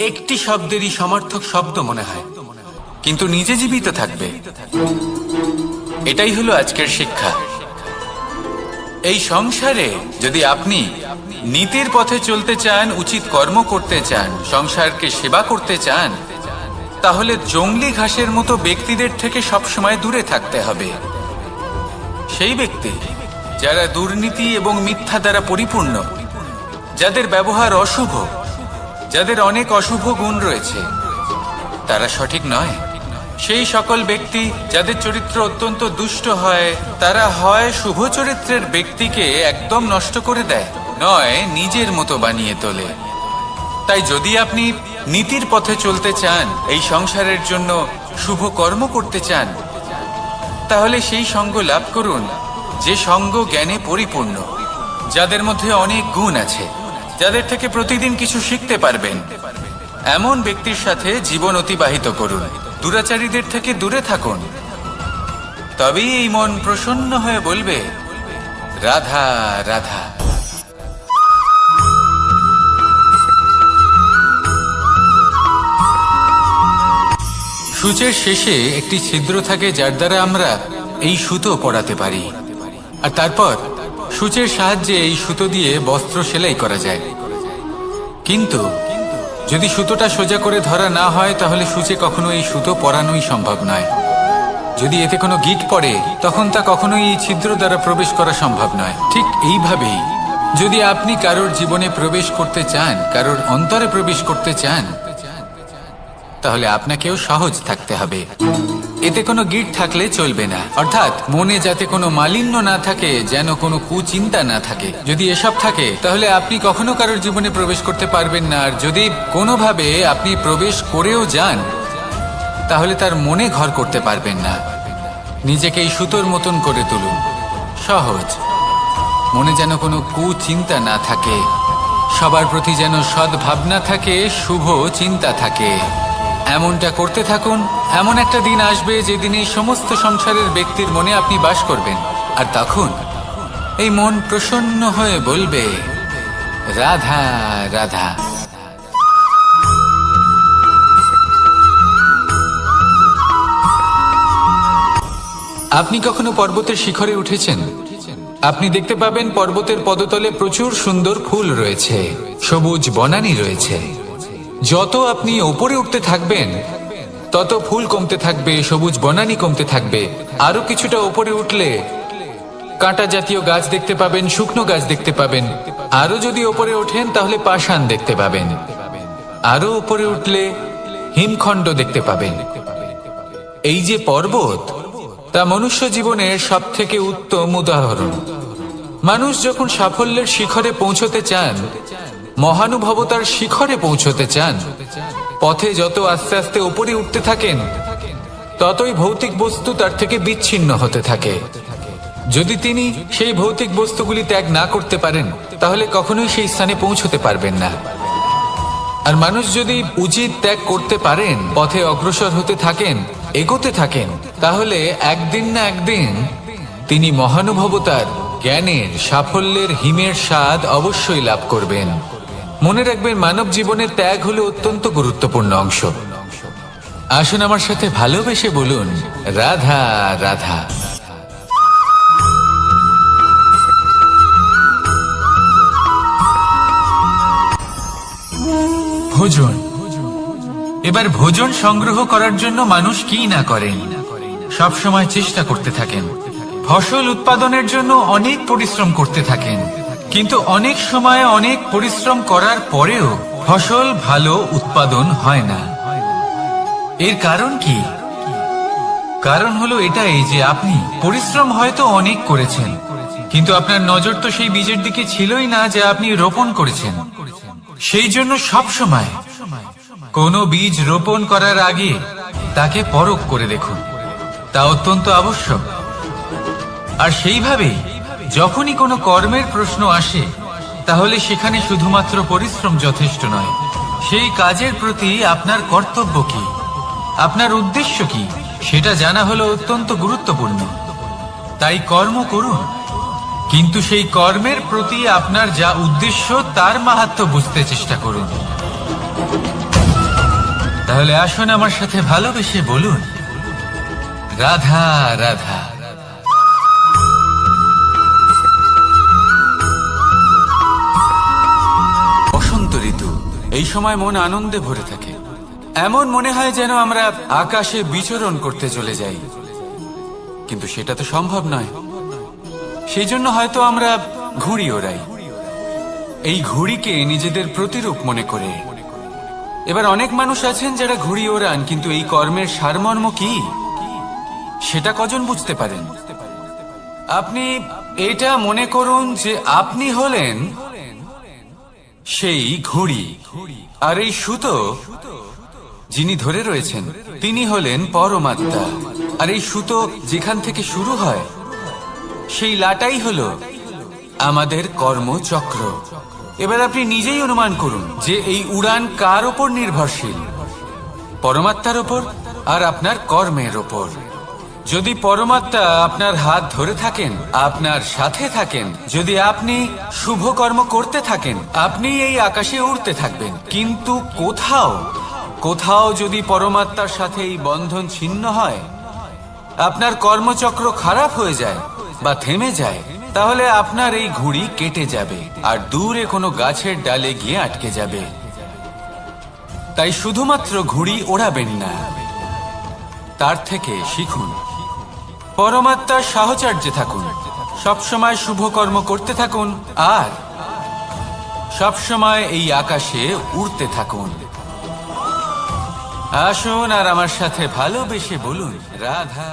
Speaker 3: একটি শব্দেরই সমার্থক শব্দ মনে হয়,
Speaker 2: কিন্তু নিজে জীবিত থাকবে। এটাই হলো আজকের শিক্ষা। এই সংসারে যদি আপনি নীতির পথে চলতে চান, উচিত কর্ম করতে চান, সংসারকে সেবা করতে চান, তাহলে জংলি ঘাসের মতো ব্যক্তিদের থেকে সবসময় দূরে থাকতে হবে। সেই ব্যক্তি যারা দুর্নীতি এবং মিথ্যা দ্বারা পরিপূর্ণ, যাদের ব্যবহার অশুভ, যাদের অনেক অশুভ গুণ রয়েছে, তারা সঠিক নয়। সেই সকল ব্যক্তি যাদের চরিত্র অত্যন্ত দুষ্ট হয়, তারা হয় শুভ চরিত্রের ব্যক্তিকে একদম নষ্ট করে দেয়, নয় নিজের মতো বানিয়ে তোলে। তাই যদি আপনি নীতির পথে চলতে চান, এই সংসারের জন্য শুভ কর্ম করতে চান, তাহলে সেই সঙ্গ লাভ করুন যে সঙ্গ জ্ঞানে পরিপূর্ণ, যাদের মধ্যে অনেক গুণ আছে, যাদের থেকে প্রতিদিন কিছু শিখতে পারবেন। এমন ব্যক্তির সাথে জীবন অতিবাহিত করুন, দুরাচারীদের থেকে দূরে থাকুন। তবেই এই মন প্রসন্ন হয়ে বলবে, রাধা রাধা। সূচের শেষে একটি ছিদ্র থাকে, যার দ্বারা আমরা এই সুতো পরাতে পারি, আর তারপর সূচের সাহায্যে এই সুতো দিয়ে বস্ত্র সেলাই করা যায়। কিন্তু যদি সুতোটা সোজা করে ধরা না হয়, তাহলে সূচে কখনো এই সুতো পরানোই সম্ভব নয়। যদি এতে কোনো গিঁট পড়ে, তখন তা কখনোই এই ছিদ্র দ্বারা প্রবেশ করা সম্ভব নয়। ঠিক এইভাবেই যদি আপনি কারোর জীবনে প্রবেশ করতে চান, কারোর অন্তরে প্রবেশ করতে চান, তাহলে আপনাকেও সহজ থাকতে হবে। এতে কোনো গিঁট থাকলে চলবে না, অর্থাৎ মনে যাতে কোনো মালিন্য না থাকে, যেন কোনো কুচিন্তা না থাকে। যদি এসব থাকে, তাহলে আপনি কখনো কারোর জীবনে প্রবেশ করতে পারবেন না। আর যদি কোনোভাবে আপনি প্রবেশ করেও যান, তাহলে তার মনে ঘর করতে পারবেন না। নিজেকে এই সুতোর মতন করে তুলুন, সহজ। মনে যেন কোনো কুচিন্তা না থাকে, সবার প্রতি যেন সদ্ভাবনা থাকে, শুভ চিন্তা থাকে। এমনটা করতে থাকুন। এমন একটা দিন আসবে যেদিন এই সমস্ত সংসারের ব্যক্তির মনে আপনি বাস করবেন, আর তখন এই মন প্রসন্ন হয়ে বলবে, রাধা রাধা। আপনি কখনো পর্বতের শিখরে উঠেছেন? আপনি দেখতে পাবেন পর্বতের পদতলে প্রচুর সুন্দর ফুল রয়েছে, সবুজ বনানী রয়েছে। যত আপনি ওপরে উঠতে থাকবেন, তত ফুল কমতে থাকবে, সবুজ বনানী কমতে থাকবে। আরো কিছুটা ওপরে উঠলে কাঁটা জাতীয় গাছ দেখতে পাবেন, শুকনো গাছ দেখতে পাবেন। আরো যদি ওপরে ওঠেন, তাহলে পাষাণ দেখতে পাবেন। আরো ওপরে উঠলে হিমখণ্ড দেখতে পাবেন। এই যে পর্বত, তা মনুষ্য জীবনের সব থেকে উত্তম উদাহরণ। মানুষ যখন সাফল্যের শিখরে পৌঁছতে চান, মহানুভবতার শিখরে পৌঁছতে চান, পথে যত আস্তে আস্তে উপরে উঠতে থাকেন, ততই ভৌতিক বস্তু তার থেকে বিচ্ছিন্ন হতে থাকে। যদি তিনি সেই ভৌতিক বস্তুগুলি ত্যাগ না করতে পারেন, তাহলে কখনোই সেই স্থানে পৌঁছতে পারবেন না। আর মানুষ যদি উচিত ত্যাগ করতে পারেন, পথে অগ্রসর হতে থাকেন, এগোতে থাকেন, তাহলে একদিন না একদিন তিনি মহানুভবতার, জ্ঞানের, সাফল্যের হিমের স্বাদ অবশ্যই লাভ করবেন। মনে রাখবেন, মানব জীবনের ত্যাগ হলো অত্যন্ত গুরুত্বপূর্ণ অংশ। আসুন আমার সাথে ভালোবেসে বলুন, রাধা রাধা। ভোজন। এবার ভোজন সংগ্রহ করার জন্য মানুষ কি না করেন, সব সময় চেষ্টা করতে থাকেন। ফসল উৎপাদনের জন্য অনেক পরিশ্রম করতে থাকেন, কিন্তু অনেক সময় অনেক পরিশ্রম করার পরেও ফসল ভালো উৎপাদন হয় না। এর কারণ কি? কারণ হলো এটাই যে আপনি পরিশ্রম হয়তো অনেক করেছেন, কিন্তু আপনার নজর তো সেই বীজের দিকে ছিলই না যা আপনি রোপণ করেছেন। সেই জন্য সব সময় কোনো বীজ রোপণ করার আগে তাকে পরখ করে দেখুন, তা অত্যন্ত আবশ্যক। আর সেইভাবেই যখনই কোনো কর্মের প্রশ্ন আসে, তাহলে সেখানে শুধুমাত্র পরিশ্রম যথেষ্ট নয়। সেই কাজের প্রতি আপনার কর্তব্য কি, আপনার উদ্দেশ্য কি, সেটা জানা হলো অত্যন্ত গুরুত্বপূর্ণ। তাই কর্ম করুন, কিন্তু সেই কর্মের প্রতি আপনার যা উদ্দেশ্য, তার মাহাত্ম্য বুঝতে চেষ্টা করুন। তাহলে আসুন আমার সাথে ভালোবেসে বলুন, রাধা রাধা। বসন্ত ঋতু, এই সময় মন আনন্দে ভরে থাকে। এমন মনে হয় যেন আমরা আকাশে বিচরণ করতে চলে যাই, কিন্তু সেটা তো সম্ভব নয়। সেই জন্য হয়তো আমরা ঘুড়ি ওড়াই, এই ঘুড়িকে নিজেদের প্রতিরূপ মনে করে। এবার অনেক মানুষ আছেন যারা ঘুড়ি ওড়ান, কিন্তু এই কর্মের সারমর্ম কি সেটা কজন বুঝতে পারেন? আপনি এটা মনে করুন যে আপনি হলেন সেই ঘুড়ি, আর এই সুতো যিনি ধরে রয়েছেন তিনি হলেন পরমাত্মা। আর এই সুতো যেখান থেকে শুরু হয় সেই লাটাই হলো আমাদের কর্মচক্র। এবার আপনি নিজেই অনুমান করুন যে এই উড়ান কার ওপর নির্ভরশীল? পরমাত্মার ওপর আর আপনার কর্মের ওপর। যদি পরমাত্মা আপনার হাত ধরে থাকেন, আপনার সাথে থাকেন, যদি আপনি শুভ কর্ম করতে থাকেন, আপনি এই আকাশে উড়তে থাকবেন। কিন্তু কোথাও যদি পরমাত্মার সাথে এই বন্ধন ছিন্ন হয়, আপনার কর্মচক্র খারাপ হয়ে যায় বা থেমে যায়, তাহলে আপনার এই ঘুড়ি কেটে যাবে আর দূরে কোনো গাছের ডালে গিয়ে আটকে যাবে। তাই শুধুমাত্র ঘুড়ি ওড়াবেন না, তার থেকে শিখুন, পরমাত্মার সাহচর্যে থাকুন, সবসময় শুভ কর্ম করতে থাকুন আর সবসময় এই আকাশে উড়তে থাকুন। আসুন আর আমার সাথে ভালোবেসে বলুন, রাধা।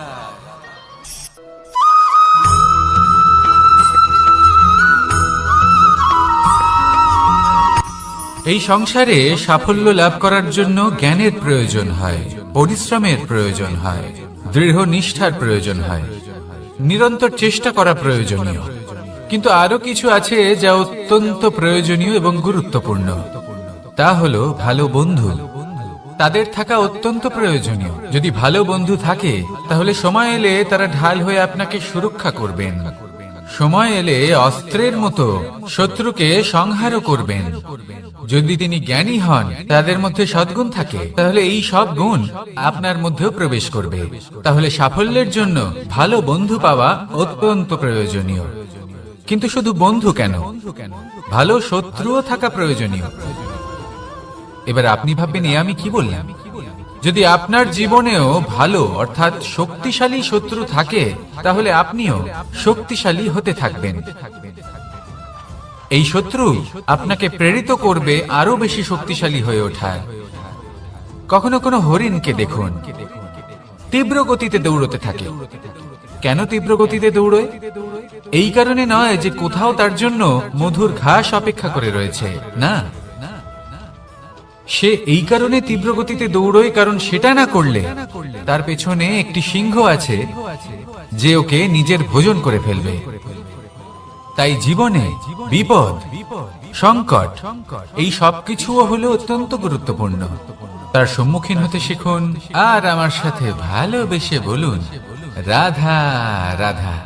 Speaker 1: এই সংসারে সাফল্য লাভ করার জন্য জ্ঞানের প্রয়োজন হয়, পরিশ্রমের প্রয়োজন হয়, দৃঢ় নিষ্ঠার প্রয়োজন হয়, নিরন্তর চেষ্টা করা প্রয়োজনীয়। কিন্তু আরো কিছু আছে যা অত্যন্ত প্রয়োজনীয় এবং গুরুত্বপূর্ণ। তা হলো ভালো বন্ধু। তাদের থাকা অত্যন্ত প্রয়োজনীয়। যদি ভালো বন্ধু থাকে তাহলে সময় এলে তারা ঢাল হয়ে আপনাকে সুরক্ষা করবেন। সময় এলে অস্ত্রের মতো শত্রুকে সংহারও করবেন। যদি তিনি জ্ঞানী হন, তাদের মধ্যে সদ্গুণ থাকে, তাহলে এই সব গুণ আপনার মধ্যেও প্রবেশ করবে। তাহলে সাফল্যের জন্য ভালো বন্ধু পাওয়া অত্যন্ত প্রয়োজনীয়। কিন্তু শুধু বন্ধু কেন, ভালো শত্রুও থাকা প্রয়োজনীয়। এবার আপনি ভাববেন, আমি কি বললাম? যদি আপনার জীবনেও ভালো অর্থাৎ শক্তিশালী শত্রু থাকে, তাহলে আপনিও শক্তিশালী হতে থাকবেন। এই শত্রু আপনাকে প্রেরিত করবে আরো বেশি শক্তিশালী হয়ে ওঠার। কখনো কোনো হরিণকে দেখুন, তীব্র গতিতে দৌড়তে থাকে। কেন তীব্র গতিতে দৌড়য়? এই কারণে নয় যে কোথাও তার জন্য মধুর ঘাস অপেক্ষা করে রয়েছে, না। সে এই কারণে তীব্র গতিতে দৌড়য় কারণ সেটা না করলে তার পেছনে একটি সিংহ আছে যে ওকে নিজের ভোজন করে ফেলবে। তাই জীবনে বিপদ, সংকট, এই সবকিছুও হলো অত্যন্ত গুরুত্বপূর্ণ। তার সম্মুখীন হতে শিখুন আর আমার সাথে ভালোবেসে বলুন, রাধা রাধা।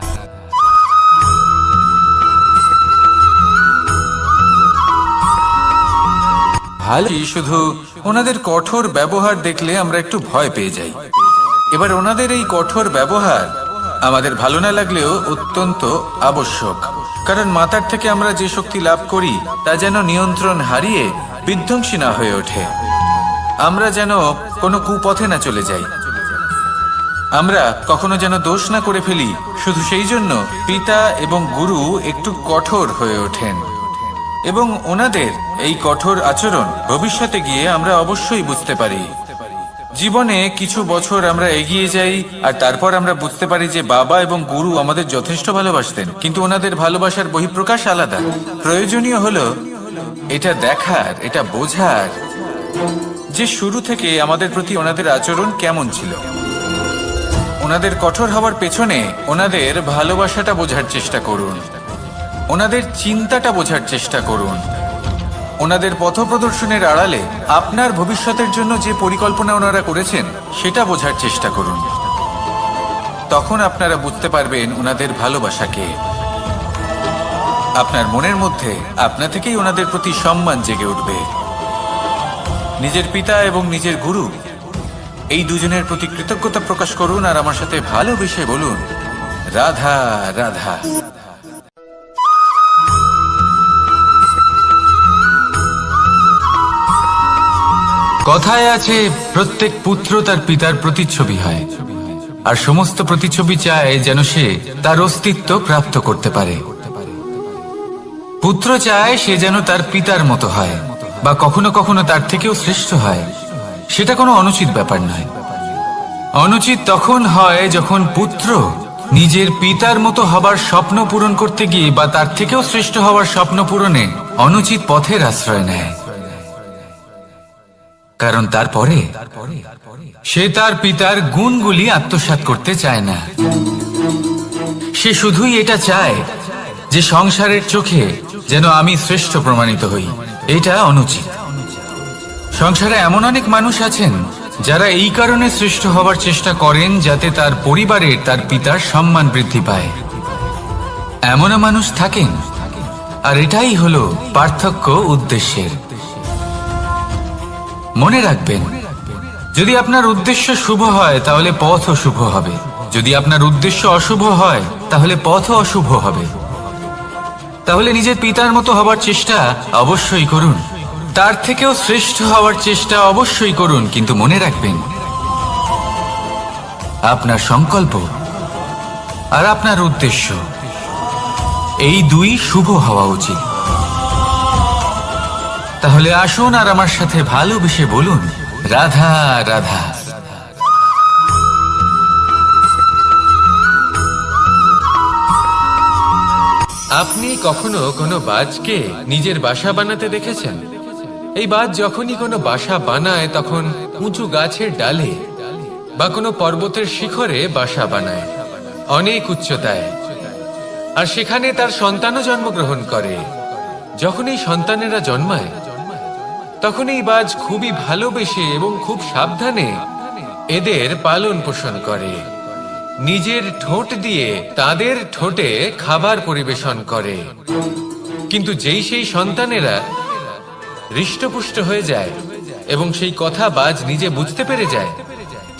Speaker 2: ভালো, শুধু ওনাদের কঠোর ব্যবহার দেখলে আমরা একটু ভয় পেয়ে যাই। এবার ওনাদের এই কঠোর ব্যবহার আমাদের ভালো না লাগলেও অত্যন্ত আবশ্যক, কারণ মাতার থেকে আমরা যে শক্তি লাভ করি তা যেন নিয়ন্ত্রণ হারিয়ে বিধ্বংসী না হয়ে ওঠে। আমরা যেন কোনো কুপথে না চলে যাই, আমরা কখনো যেন দোষ না করে ফেলি। শুধু সেই জন্য পিতা এবং গুরু একটু কঠোর হয়ে ওঠেন, এবং ওনাদের এই কঠোর আচরণ ভবিষ্যতে গিয়ে আমরা অবশ্যই বুঝতে পারি। জীবনে কিছু বছর আমরা এগিয়ে যাই আর তারপর আমরা বুঝতে পারি যে বাবা এবং গুরু আমাদের যথেষ্ট ভালোবাসতেন, কিন্তু ওনাদের ভালোবাসার বহিঃপ্রকাশ আলাদা। প্রয়োজনীয় হলো এটা দেখার, এটা বোঝার যে শুরু থেকে আমাদের প্রতি ওনাদের আচরণ কেমন ছিল। ওনাদের কঠোর হওয়ার পেছনে ওনাদের ভালোবাসাটা বোঝার চেষ্টা করুন, ওনাদের চিন্তাটা বোঝার চেষ্টা করুন, ওনাদের পথপ্রদর্শনের আড়ালে আপনার ভবিষ্যতের জন্য যে পরিকল্পনা ওনারা করেছেন সেটা বোঝার চেষ্টা করুন। তখন আপনারা বুঝতে পারবেন ওনাদের ভালোবাসাকে। আপনার মনের মধ্যে আপনা থেকেই ওনাদের প্রতি সম্মান জেগে উঠবে। নিজের পিতা এবং নিজের গুরু এই দুজনের প্রতি কৃতজ্ঞতা প্রকাশ করুন আর আমার সাথে ভালোবেসে বলুন, রাধা রাধা। কথায় আছে, প্রত্যেক পুত্র তার পিতার প্রতিচ্ছবি হয়, আর সমস্ত প্রতিচ্ছবি চায় যেন সে তার অস্তিত্ব প্রাপ্ত করতে পারে। পুত্র চায় সে যেন তার পিতার মতো হয়,
Speaker 1: বা কখনো কখনো তার থেকেও শ্রেষ্ঠ হয়, সেটা কোনো অনুচিত ব্যাপার নয়। অনুচিত তখন হয় যখন পুত্র নিজের পিতার মতো হবার স্বপ্ন পূরণ করতে গিয়ে বা তার থেকেও শ্রেষ্ঠ হওয়ার স্বপ্ন পূরণে অনুচিত পথের আশ্রয় নেয়। কারণ তারপরে সে তার পিতার গুণগুলি আত্মসাৎ করতে চায় না। সে শুধুই এটা চায় যে সংসারের চোখে যেন আমি শ্রেষ্ঠ প্রমাণিত হই। এটা অনুচিত। সংসারে এমন অনেক মানুষ আছেন যারা এই কারণে শ্রেষ্ঠ হবার চেষ্টা করেন যাতে তার পরিবারের তার পিতার সম্মান বৃদ্ধি পায়। এমনও মানুষ থাকেন, আর এটাই হলো পার্থক্য উদ্দেশ্যের। মনে রাখবেন, যদি আপনার উদ্দেশ্য শুভ হয় তাহলে পথও শুভ হবে, যদি আপনার উদ্দেশ্য অশুভ হয় তাহলে পথও অশুভ হবে। তাহলে নিজের পিতার মতো হবার চেষ্টা অবশ্যই করুন, তার থেকেও শ্রেষ্ঠ হওয়ার চেষ্টা অবশ্যই করুন, কিন্তু মনে রাখবেন আপনার সংকল্প আর আপনার উদ্দেশ্য এই দুই শুভ হওয়া উচিত। তাহলে আসুন আর আমার সাথে ভালোবেসে বলুন, রাধা রাধা।
Speaker 3: আপনি কখনো কোনো বাজকে নিজের বাসা বানাতে দেখেছেন? এই বাজ যখনই কোনো বাসা বানায় তখন উঁচু গাছের ডালে বা কোনো পর্বতের শিখরে বাসা বানায়, অনেক উচ্চতায়, আর সেখানে তার সন্তানও জন্মগ্রহণ করে। যখন এই সন্তানেরা জন্মায় তখন এই বাজ খুবই ভালোবেসে এবং খুব সাবধানে এদের পালন পোষণ করে। নিজের ঠোঁট দিয়ে তাদের ঠোঁটে খাবার পরিবেশন করে। কিন্তু যেই সেই সন্তানেরা হৃষ্টপুষ্ট হয়ে যায় এবং সেই কথা বাজ নিজে বুঝতে পেরে যায়,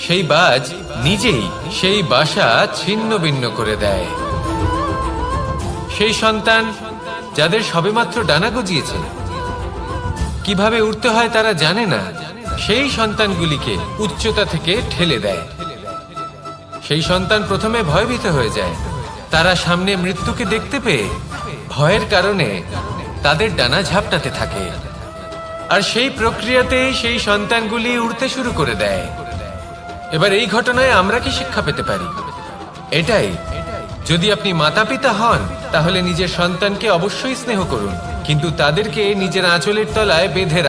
Speaker 3: সেই বাজ নিজেই সেই বাসা ছিন্ন ভিন্ন করে দেয়। সেই সন্তান যাদের সবেমাত্র ডানা গজিয়েছে, কিভাবে উঠতে হয় তারা জানে না, সেই সন্তানগুলিকে উচ্চতা থেকে ঠেলে দেয়। সেই সন্তান প্রথমে ভয়ভীত হয়ে যায়। তারা সামনে মৃত্যুকে দেখতে পেয়ে ভয়ের কারণে তাদের ডানা ঝাপটাতে থাকে, আর সেই প্রক্রিয়াতেই সেই সন্তানগুলি উড়তে শুরু করে দেয়। এবার এই ঘটনায় আমরা কি শিক্ষা পেতে পারি? এটাই, যদি আপনি মাতা পিতা হন তাহলে নিজের সন্তানকে অবশ্যই স্নেহ করুন, কিন্তু তাদেরকে নিজের আঁচলের তলায় বেঁধে